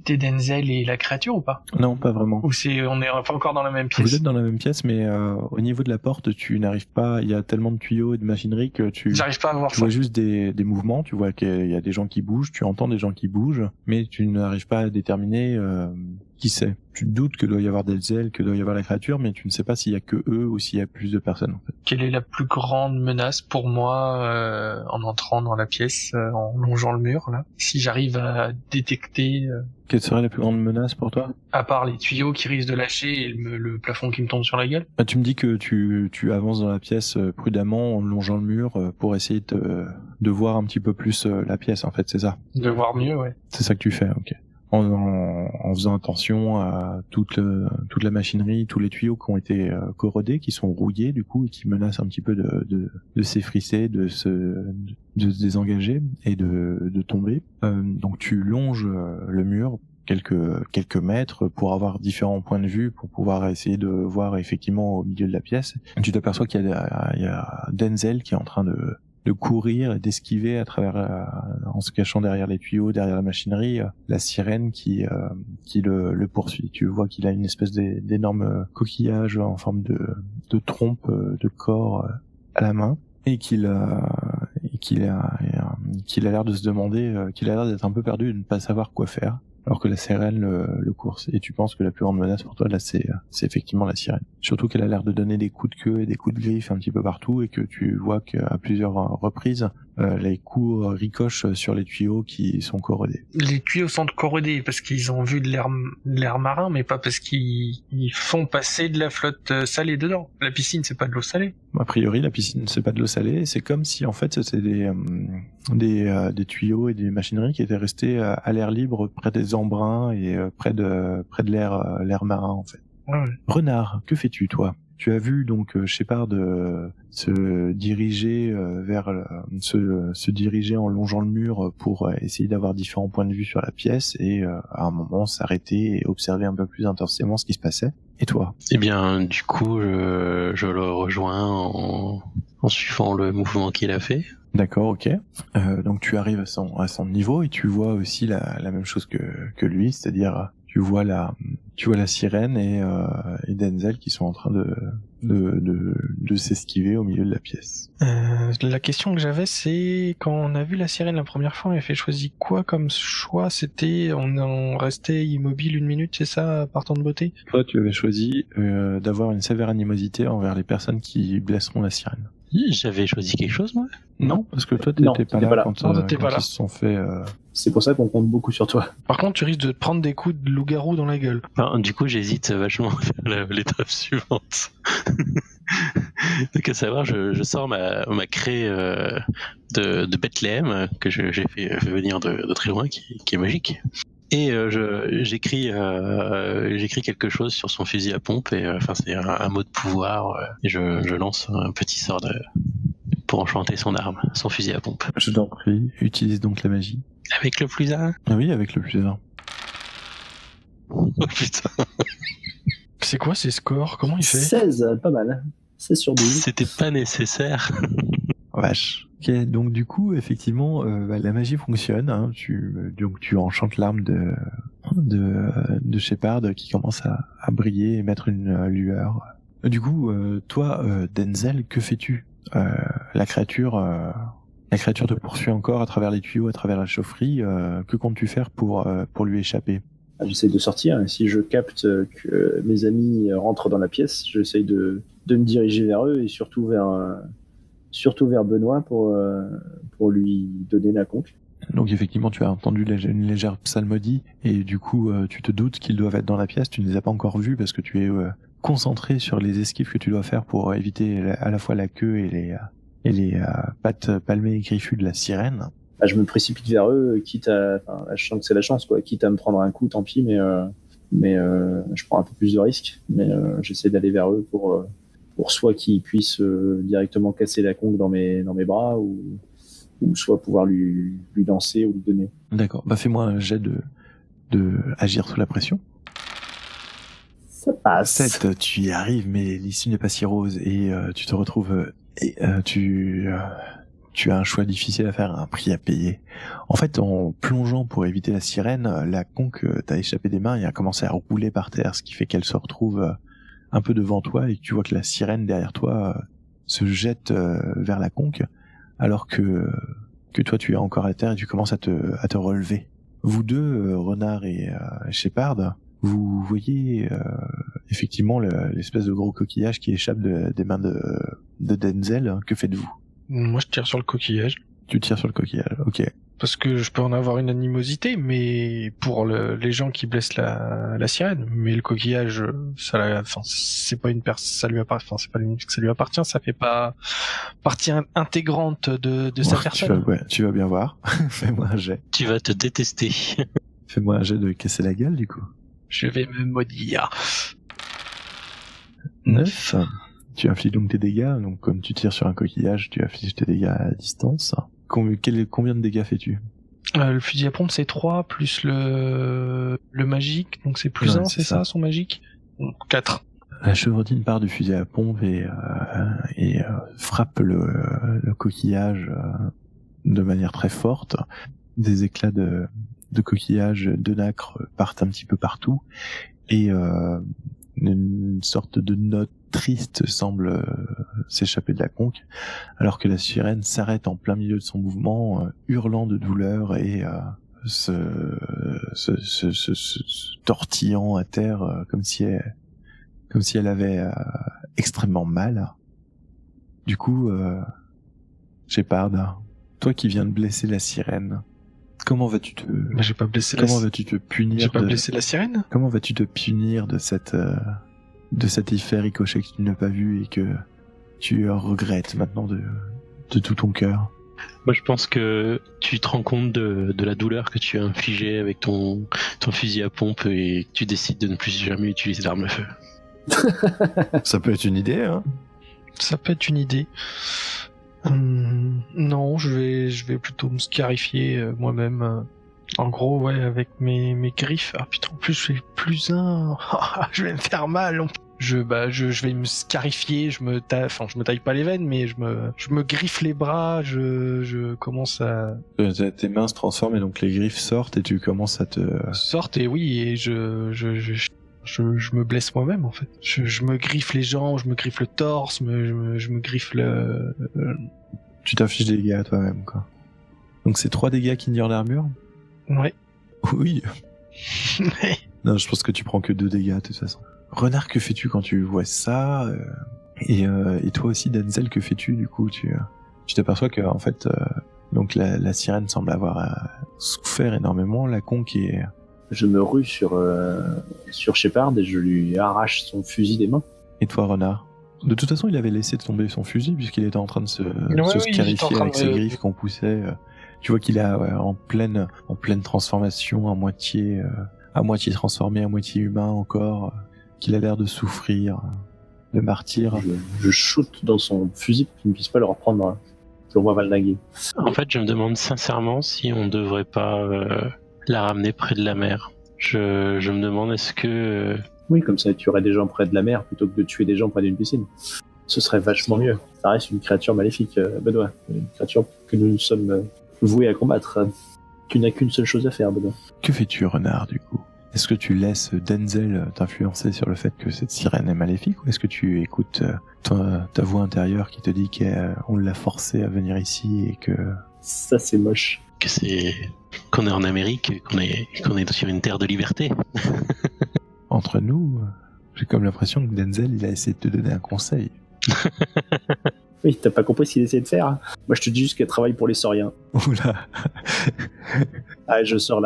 Denzel et la créature ou pas? Non, pas vraiment. Ou on est pas encore dans la même pièce? Vous êtes dans la même pièce, mais au niveau de la porte, tu n'arrives pas. Il y a tellement de tuyaux et de machinerie que j'arrive pas à voir ça. Tu vois juste des mouvements. Tu vois qu'il y a des gens qui bougent. Tu entends des gens qui bougent, mais tu n'arrives pas à déterminer qui c'est. Tu te doutes que doit y avoir Denzel, que doit y avoir la créature, mais tu ne sais pas s'il y a que eux ou s'il y a plus de personnes. En fait. Quelle est la plus grande menace pour moi en entrant dans la pièce, en longeant le mur là? Si j'arrive à détecter... Quelle serait la plus grande menace pour toi? À part les tuyaux qui risquent de lâcher et le plafond qui me tombe sur la gueule. Tu me dis que tu avances dans la pièce prudemment en longeant le mur pour essayer de voir un petit peu plus la pièce, en fait, c'est ça? De voir mieux, ouais. C'est ça que tu fais, ok. En faisant attention à toute la machinerie, tous les tuyaux qui ont été corrodés, qui sont rouillés du coup et qui menacent un petit peu de s'effrisser, de se désengager et de tomber. Donc tu longes le mur quelques mètres pour avoir différents points de vue, pour pouvoir essayer de voir effectivement au milieu de la pièce. Tu t'aperçois qu'il y a Denzel qui est en train de courir et d'esquiver à travers en se cachant derrière les tuyaux, derrière la machinerie, la sirène qui le poursuit. Tu vois qu'il a une espèce d'énorme coquillage en forme de trompe de corps à la main et qu'il a l'air de se demander, qu'il a l'air d'être un peu perdu et de ne pas savoir quoi faire. Alors que la sirène le course. Et tu penses que la plus grande menace pour toi, là, c'est effectivement la sirène. Surtout qu'elle a l'air de donner des coups de queue et des coups de griffe un petit peu partout, et que tu vois qu'à plusieurs reprises, les coups ricochent sur les tuyaux qui sont corrodés. Les tuyaux sont corrodés parce qu'ils ont vu de l'air marin, mais pas parce qu'ils font passer de la flotte salée dedans. La piscine, c'est pas de l'eau salée. A priori, la piscine, c'est pas de l'eau salée. C'est comme si, en fait, c'était des tuyaux et des machineries qui étaient restés à l'air libre près des embruns et près de l'air marin, en fait. Ouais. Renard, que fais-tu, toi? Tu as vu donc Shepard se diriger se diriger en longeant le mur pour essayer d'avoir différents points de vue sur la pièce et à un moment s'arrêter et observer un peu plus intensément ce qui se passait. Et toi? Eh bien, du coup, je le rejoins en suivant le mouvement qu'il a fait. D'accord, ok. Donc tu arrives à son niveau et tu vois aussi la même chose que lui, c'est-à-dire tu vois la sirène et Denzel qui sont en train de s'esquiver au milieu de la pièce. La question que j'avais, c'est quand on a vu la sirène la première fois, on avait choisi quoi comme choix? C'était on restait immobile 1 minute, c'est ça, partant de beauté? Toi, tu avais choisi d'avoir une sévère animosité envers les personnes qui blesseront la sirène. J'avais choisi quelque chose, moi? Non, parce que toi, Non, t'étais pas t'étais là pas là. quand, Non, t'étais quand pas là. ils se sont fait... C'est pour ça qu'on compte beaucoup sur toi. Par contre, tu risques de te prendre des coups de loup-garou dans la gueule. Enfin, du coup, j'hésite vachement à faire l'étape suivante. Donc, à savoir, je sors ma craie de Bethléem que j'ai fait venir de très loin, qui est magique. Et j'écris quelque chose sur son fusil à pompe. Et enfin, c'est un mot de pouvoir. Et je lance un petit sort pour enchanter son arme, son fusil à pompe. Je t'en prie, utilise donc la magie. Avec le plus 1. Ah oui, avec le plus 1. Oh putain. C'est quoi ces scores? Comment il fait? 16, pas mal. 16 sur 12. C'était pas nécessaire. Vache. Ok, donc du coup, effectivement, la magie fonctionne. Hein, tu enchantes l'arme de Shepard qui commence à briller et mettre une lueur. Du coup, toi, Denzel, que fais-tu? La créature te poursuit encore à travers les tuyaux, à travers la chaufferie. Que comptes-tu faire pour lui échapper? J'essaie de sortir. Et si je capte que mes amis rentrent dans la pièce, j'essaie de me diriger vers eux et surtout vers Benoît pour lui donner la conque. Donc effectivement, tu as entendu une légère psalmodie et du coup, tu te doutes qu'ils doivent être dans la pièce. Tu ne les as pas encore vus parce que tu es concentré sur les esquives que tu dois faire pour éviter à la fois la queue et les pattes palmées et griffues de la sirène. Je me précipite vers eux, je sens que c'est la chance, quoi. Quitte à me prendre un coup, tant pis, mais je prends un peu plus de risques. Mais j'essaie d'aller vers eux pour soit qu'ils puissent directement casser la conque dans mes bras ou soit pouvoir lui lancer ou lui donner. D'accord. Bah fais-moi un jet de agir sous la pression. Ça passe. 7, tu y arrives, mais l'issue n'est pas si rose et tu te retrouves tu as un choix difficile à faire, un prix à payer. En fait, en plongeant pour éviter la sirène, la conque t'a échappé des mains et a commencé à rouler par terre, ce qui fait qu'elle se retrouve un peu devant toi et tu vois que la sirène derrière toi se jette vers la conque, alors que toi tu es encore à terre et tu commences à te relever. Vous deux, Renard et Shepard, vous voyez effectivement l'espèce de gros coquillage qui échappe des mains de Denzel. Que faites-vous? Moi, je tire sur le coquillage. Tu tires sur le coquillage, ok. Parce que je peux en avoir une animosité, mais pour les gens qui blessent la sirène. Mais le coquillage, c'est pas une ça lui appartient. Enfin, c'est pas que ça lui appartient. Ça fait pas partie intégrante de sa personne. Tu vas bien voir. Fais-moi un jet. Tu vas te détester. Fais-moi un jet de casser la gueule, du coup. Je vais me maudire. 9. Tu infliges donc tes dégâts. Donc, comme tu tires sur un coquillage, tu infliges tes dégâts à distance. Combien de dégâts fais-tu? Le fusil à pompe, c'est 3, plus le magique. Donc c'est plus 1, c'est ça, son magique? Donc 4. La chevrotine part du fusil à pompe et frappe le coquillage de manière très forte. Des éclats de coquillage de nacre partent un petit peu partout et une sorte de note triste semble s'échapper de la conque, alors que la sirène s'arrête en plein milieu de son mouvement, hurlant de douleur et se tortillant à terre comme si elle avait extrêmement mal. Du coup, Shepard, toi qui viens de blesser la sirène, comment vas-tu te... Mais j'ai pas blessé Comment vas-tu te punir J'ai pas blessé la sirène. Comment vas-tu te punir de cet effet ricochet que tu n'as pas vu et que tu regrettes maintenant de tout ton cœur? Moi, je pense que tu te rends compte de la douleur que tu as infligée avec ton fusil à pompe et que tu décides de ne plus jamais utiliser l'arme à feu. Ça peut être une idée, hein. Ça peut être une idée. Non, je vais plutôt me scarifier moi-même. En gros, ouais, avec mes griffes. Ah putain, en plus je fais plus un. Je vais me faire mal. Je vais me scarifier. Je me taille pas les veines, mais je me griffe les bras. Je commence à Tes mains se transforment et donc les griffes sortent et tu commences à te... sorte et oui, et je me blesse moi-même en fait. Je me griffe les jambes, je me griffe le torse, je me griffe le... Tu t'infliges des dégâts à toi-même, quoi. Donc c'est 3 dégâts qui ignorent l'armure? Ouais. Oui. Non, je pense que tu prends que 2 dégâts de toute façon. Renard, que fais-tu quand tu vois ça? Et toi aussi, Denzel, que fais-tu du coup? Tu t'aperçois que en fait, donc la sirène semble avoir souffert énormément. La conque est... Je me rue sur Shepard et je lui arrache son fusil des mains. Et toi, Renard? De toute façon, il avait laissé tomber son fusil puisqu'il était en train de se Oui, scarifier avec ses griffes qu'on poussait. Tu vois qu'il est en pleine transformation, à moitié transformé, à moitié humain encore, qu'il a l'air de souffrir, de martyr. Je shoot dans son fusil pour qu'il ne puisse pas le reprendre. Je le vois valnaguer. En fait, je me demande sincèrement si on ne devrait pas la ramener près de la mer. Je me demande est-ce que... Oui, comme ça, tu aurais des gens près de la mer plutôt que de tuer des gens près d'une piscine. Ce serait vachement mieux. Ça reste une créature maléfique, Benoît. Une créature que nous sommes voués à combattre. Tu n'as qu'une seule chose à faire, Benoît. Que fais-tu, Renard, du coup? Est-ce que tu laisses Denzel t'influencer sur le fait que cette sirène est maléfique, ou est-ce que tu écoutes ta voix intérieure qui te dit qu'on l'a forcé à venir ici et que... Ça, c'est moche. Qu'on est en Amérique, qu'on est sur une terre de liberté. Entre nous, j'ai comme l'impression que Denzel, il a essayé de te donner un conseil. Oui, t'as pas compris ce qu'il essayait de faire. Moi, je te dis juste qu'elle travaille pour les sauriens. Oula. Ah, je sors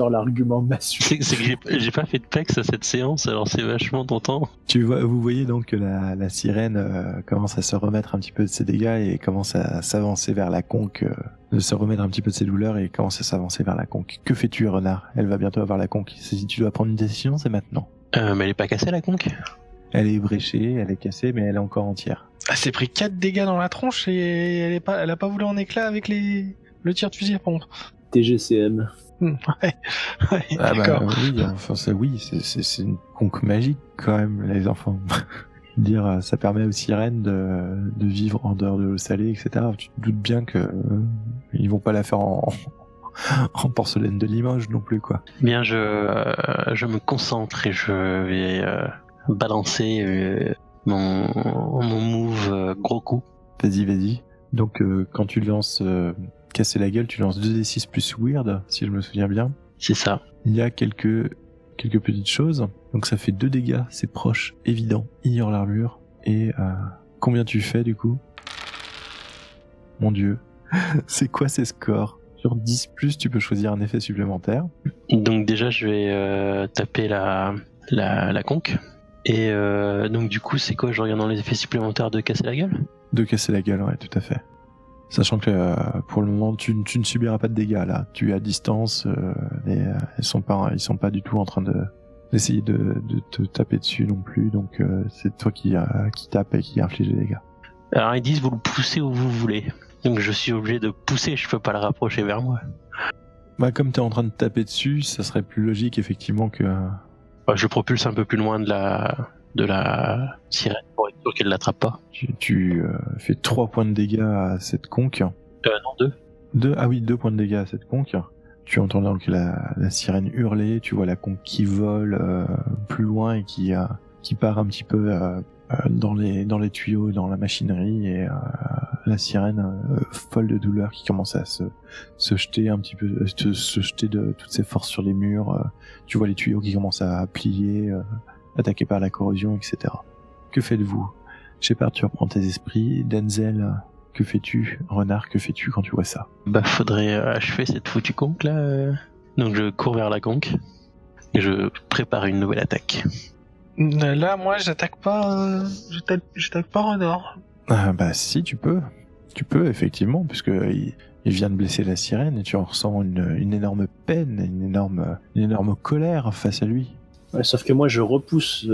l'argument massue. C'est que j'ai pas fait de pex à cette séance, alors c'est vachement tentant. Vous voyez donc que la sirène commence à se remettre un petit peu de ses dégâts et commence à s'avancer vers la conque, de se remettre un petit peu de ses douleurs et commence à s'avancer vers la conque. Que fais-tu, Renard? Elle va bientôt avoir la conque. Si tu dois prendre une décision, c'est maintenant. Mais elle est pas cassée, la conque? Elle est bréchée, elle est cassée, mais elle est encore entière. Elle s'est pris 4 dégâts dans la tronche et elle a pas voulu en éclat avec le tir de fusil à pompe. TGCM. Ouais, Ah d'accord. bah oui, enfin c'est une conque magique quand même, les enfants. Dire, ça permet aux sirènes de vivre en dehors de l'eau salée, etc. Tu te doutes bien que ils vont pas la faire en porcelaine de Limoges non plus, quoi. Bien, je me concentre et je vais balancer mon move gros coup. Vas-y. Donc quand tu lances casser la gueule, tu lances 2d6 plus weird, si je me souviens bien. C'est ça. Il y a quelques petites choses. Donc ça fait 2 dégâts, c'est proche, évident, ignore l'armure. Et combien tu fais du coup? Mon dieu. C'est quoi ces scores? Sur 10+, tu peux choisir un effet supplémentaire. Donc déjà, je vais taper la conque. Et donc du coup, c'est quoi? Je regarde dans les effets supplémentaires de casser la gueule? De casser la gueule, ouais, tout à fait. Sachant que pour le moment, tu ne subiras pas de dégâts là. Tu es à distance, ils sont pas du tout en train d'essayer de te taper dessus non plus. Donc c'est toi qui tape et qui inflige les dégâts. Alors ils disent vous le poussez où vous voulez. Donc je suis obligé de pousser, je peux pas le rapprocher vers moi. Bah comme t'es en train de taper dessus, ça serait plus logique effectivement que... Je propulse un peu plus loin de la sirène pour être sûr qu'elle l'attrape pas. Tu fais 3 points de dégâts à cette conque. Non, 2. Ah oui, 2 points de dégâts à cette conque. Tu entends donc la sirène hurler, tu vois la conque qui vole plus loin et qui part un petit peu dans les tuyaux, dans la machinerie, et la sirène folle de douleur qui commence à se jeter un petit peu, se jeter de toutes ses forces sur les murs. Tu vois les tuyaux qui commencent à plier, attaqués par la corrosion, etc. Que faites-vous? Shepard, tu reprends tes esprits. Denzel, Que fais-tu, renard? Que fais-tu quand tu vois ça? Bah, faudrait achever cette foutue conque là. Donc je cours vers la conque et je prépare une nouvelle attaque. Là, moi, j'attaque pas Renard. Ah bah si, tu peux. Tu peux, effectivement, puisque il vient de blesser la sirène et tu en ressens une énorme peine, une énorme colère face à lui. Ouais, sauf que moi, je repousse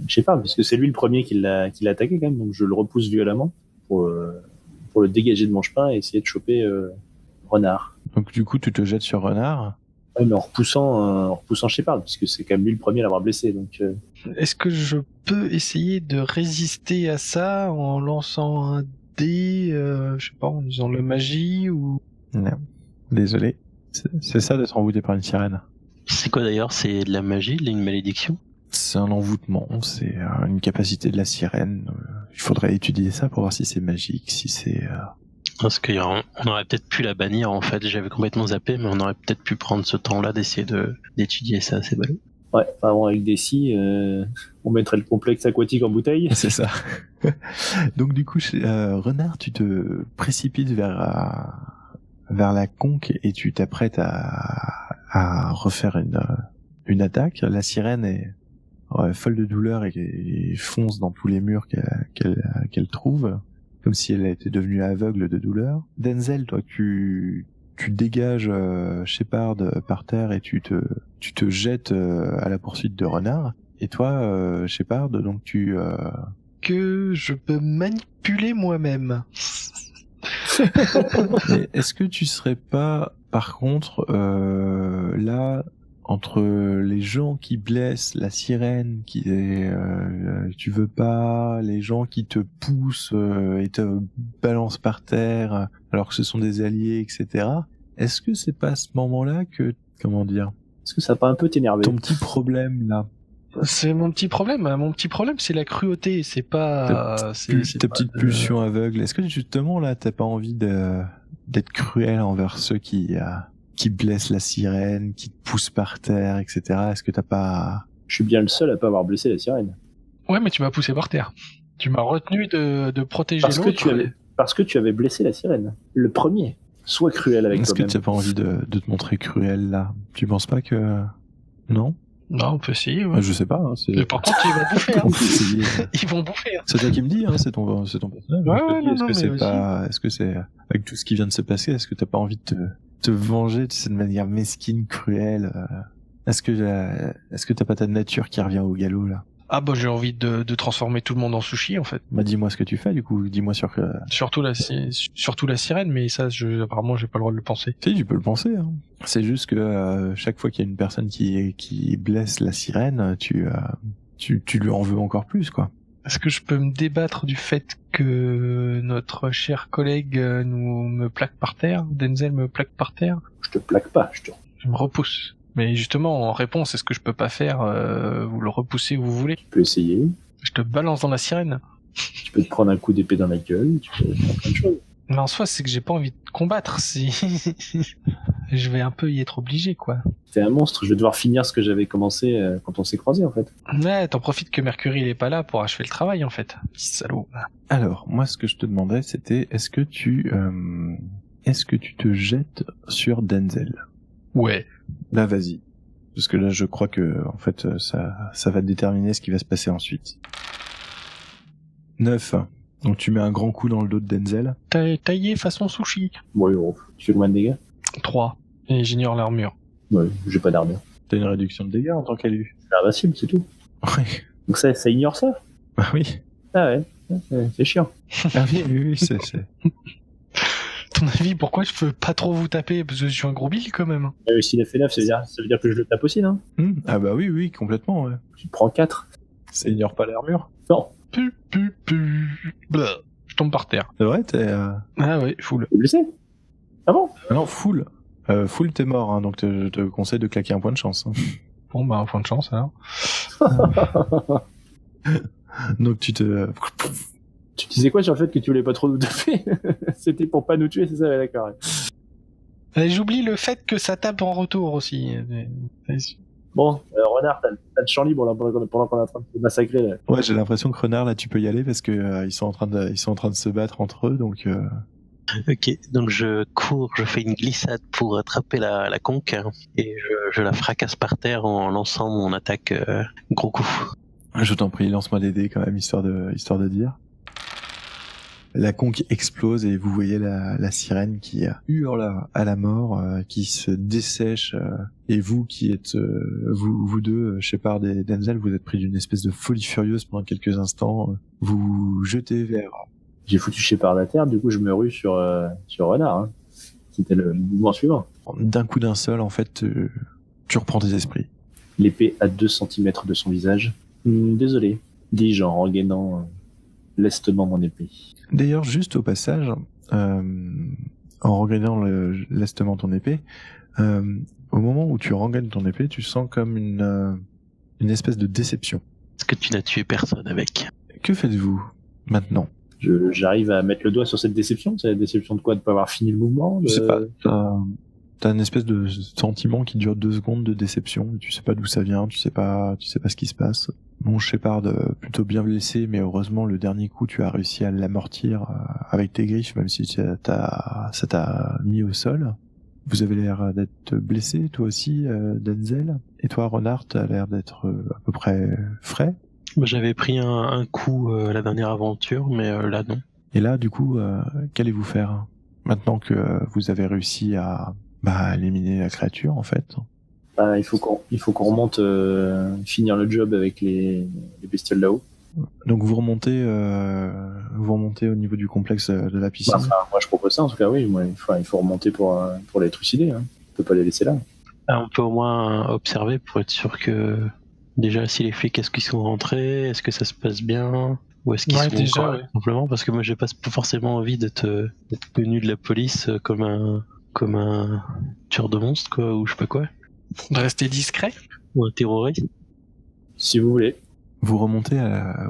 Shepard, parce que c'est lui le premier qui l'a attaqué quand même, donc je le repousse violemment pour le dégager de mon chemin et essayer de choper Renard. Donc du coup, tu te jettes sur renard. Ouais, mais en repoussant Shepard, puisque c'est quand même lui le premier à l'avoir blessé. Donc, Est-ce que je peux essayer de résister à ça en lançant un dé, je sais pas, en usant le magie ou... Non. Désolé. C'est ça d'être envoûté par une sirène. C'est quoi d'ailleurs? C'est de la magie, une malédiction? C'est un envoûtement, c'est une capacité de la sirène. Il faudrait étudier ça pour voir si c'est magique, si c'est... Parce qu'on aurait peut-être pu la bannir en fait, j'avais complètement zappé, mais on aurait peut-être pu prendre ce temps-là d'essayer d'étudier ça, c'est ballot. ouais, avant avec des scies, on mettrait le complexe aquatique en bouteille. C'est ça. Donc du coup, renard, tu te précipites vers la conque et tu t'apprêtes à refaire une attaque. La sirène est folle de douleur et fonce dans tous les murs qu'elle trouve, comme si elle était devenue aveugle de douleur. Denzel, toi, tu dégages Shepard par terre et tu te jettes à la poursuite de renard. Et toi, Shepard, donc Que je peux manipuler moi-même. Mais est-ce que tu serais pas, par contre, là, entre les gens qui blessent la sirène, tu veux pas, les gens qui te poussent et te balancent par terre, alors que ce sont des alliés, etc. Est-ce que c'est pas à ce moment-là que, comment dire, Est-ce que ça va pas un peu t'énerver? ton petit problème là, C'est mon petit problème. Mon petit problème, c'est la cruauté. C'est pas... ta petite pulsion aveugle, est-ce que justement là, t'as pas envie d'être cruel envers ceux qui blessent la sirène, qui te poussent par terre, etc. Est-ce que t'as pas... Je suis bien le seul à pas avoir blessé la sirène. Ouais, mais tu m'as poussé par terre. Tu m'as retenu de protéger l'autre. Parce que tu avais blessé la sirène. Le premier. Sois cruel avec Est-ce que toi-même. tu n'as pas envie de te montrer cruel là? Tu penses pas que... Non? Non, on peut essayer, ouais. Je sais pas. Mais par contre, ils vont bouffer. Hein. On peut essayer. Ils vont bouffer. Hein. C'est toi qui me dis, c'est ton personnage. Ouais, non, est-ce que mais c'est aussi. pas... Est-ce que c'est... Avec tout ce qui vient de se passer, est-ce que t'as pas envie de te venger de cette manière mesquine, cruelle? Est-ce que t'as pas ta nature qui revient au galop là? Ah bah j'ai envie de transformer tout le monde en sushi en fait. Bah dis-moi ce que tu fais du coup, dis-moi sur que... Surtout la sirène, mais ça apparemment j'ai pas le droit de le penser. Si, tu peux le penser. Hein. C'est juste que chaque fois qu'il y a une personne qui blesse la sirène, tu lui en veux encore plus quoi. Est-ce que je peux me débattre du fait que notre cher collègue me plaque par terre, Denzel me plaque par terre? Je te plaque pas, Je me repousse. Mais justement, en réponse, est-ce que je peux pas faire vous le repousser où vous voulez? Tu peux essayer. Je te balance dans la sirène. Tu peux te prendre un coup d'épée dans la gueule. Tu peux faire plein de choses. Mais en soi, c'est que j'ai pas envie de combattre. Si je vais un peu y être obligé, quoi. T'es un monstre. Je vais devoir finir ce que j'avais commencé quand on s'est croisés, en fait. Ouais, t'en profites que Mercury il est pas là pour achever le travail, en fait. Salaud. Alors, moi, ce que je te demandais, c'était est-ce que tu te jettes sur Denzel? Ouais. Là, vas-y. Parce que là, je crois que, en fait, ça va déterminer ce qui va se passer ensuite. 9. Donc, tu mets un grand coup dans le dos de Denzel. T'as taillé façon sushi. Ouais, oh, tu fais combien de dégâts? 3. Et j'ignore l'armure. Ouais, j'ai pas d'armure. T'as une réduction de dégâts en tant qu'élu. C'est invincible, c'est tout. Oui. Donc ça ignore ça? Bah oui. Ah ouais, c'est chiant. Ah oui, c'est... Ton avis, pourquoi je peux pas trop vous taper? Parce que je suis un gros bill, quand même. S'il a fait 9, ça veut dire que je le tape aussi, non? Ah bah oui, complètement, ouais. Tu te prends 4. Ça ignore pas l'armure. Non, Blah. Je tombe par terre. C'est vrai, t'es... Ah ouais, full. t'es blessé? Ah bon? Ah non, full. Full, t'es mort, hein, donc je te conseille de claquer un point de chance. Hein. Bon, bah, un point de chance, alors. Donc tu te... Tu disais quoi sur le fait que tu voulais pas trop nous taper? C'était pour pas nous tuer, c'est ça? Ouais, d'accord. J'oublie le fait que ça tape en retour aussi. Bon, Renard, t'as le champ libre là, pendant qu'on est en train de se massacrer. Là. Ouais, j'ai l'impression que Renard, là, tu peux y aller parce que ils sont en train de se battre entre eux, donc. Ok, donc je cours, je fais une glissade pour attraper la conque hein, et je la fracasse par terre en lançant mon attaque gros coup. Je t'en prie, lance-moi des dés quand même, histoire de dire. La conque explose et vous voyez la sirène qui hurle à la mort, qui se dessèche. Et vous qui êtes, vous deux, Shepard et Denzel, vous êtes pris d'une espèce de folie furieuse pendant quelques instants. Vous vous jetez vers... J'ai foutu Shepard à terre, du coup je me rue sur Renard, hein. C'était le mouvement suivant. D'un coup d'un seul, en fait, tu reprends tes esprits. L'épée à 2 cm de son visage. Désolé, dis-je en regainant lestement mon épée. D'ailleurs, juste au passage, en regardant lestement ton épée, au moment où tu regagnes ton épée, tu sens comme une espèce de déception. Est-ce que tu n'as tué personne avec? Que faites-vous maintenant? J'arrive à mettre le doigt sur cette déception. C'est la déception de quoi? De pas avoir fini le mouvement? Je sais pas. T'as une espèce de sentiment qui dure 2 secondes de déception. Tu sais pas d'où ça vient. Tu sais pas ce qui se passe. Bon, Shepard, plutôt bien blessé, mais heureusement, le dernier coup, tu as réussi à l'amortir avec tes griffes, même si ça t'a mis au sol. Vous avez l'air d'être blessé, toi aussi, Denzel. Et toi, Renard, t'as l'air d'être à peu près frais. J'avais pris un coup la dernière aventure, mais là non. Et là, du coup, qu'allez-vous faire maintenant que vous avez réussi à éliminer la créature, en fait? Il faut qu'on remonte finir le job avec les bestioles là-haut. Donc vous remontez au niveau du complexe de la piscine. Enfin, moi je propose ça en tout cas, oui. Il faut remonter pour les trucider. Hein. On peut pas les laisser là. On peut au moins observer pour être sûr que déjà si les flics est-ce qu'ils sont rentrés, est-ce que ça se passe bien, ou est-ce qu'ils sont déjà, encore simplement parce que moi j'ai pas forcément envie d'être connu de la police comme un tueur de monstres quoi, ou je sais pas quoi. De rester discret? Ou un terroriste. Si vous voulez. Vous remontez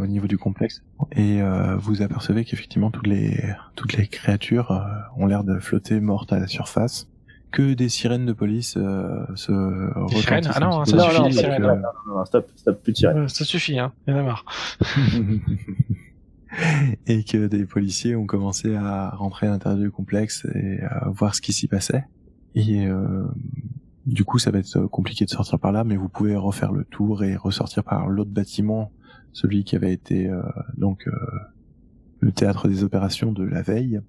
au niveau du complexe et vous apercevez qu'effectivement toutes les créatures ont l'air de flotter mortes à la surface. Que des sirènes de police se sirènes? retentissent Ah non, un petit ça peu. suffit, non, les sirènes. non, stop, plus de sirènes. Ça suffit, hein. Il y en a marre. Et que des policiers ont commencé à rentrer à l'intérieur du complexe et à voir ce qui s'y passait. Et du coup, ça va être compliqué de sortir par là, mais vous pouvez refaire le tour et ressortir par l'autre bâtiment, celui qui avait été le théâtre des opérations de la veille.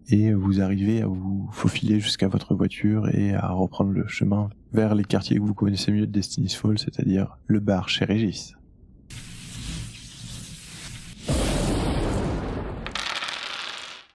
Et vous arrivez à vous faufiler jusqu'à votre voiture et à reprendre le chemin vers les quartiers que vous connaissez mieux de Destiny's Fall, c'est-à-dire le bar chez Régis.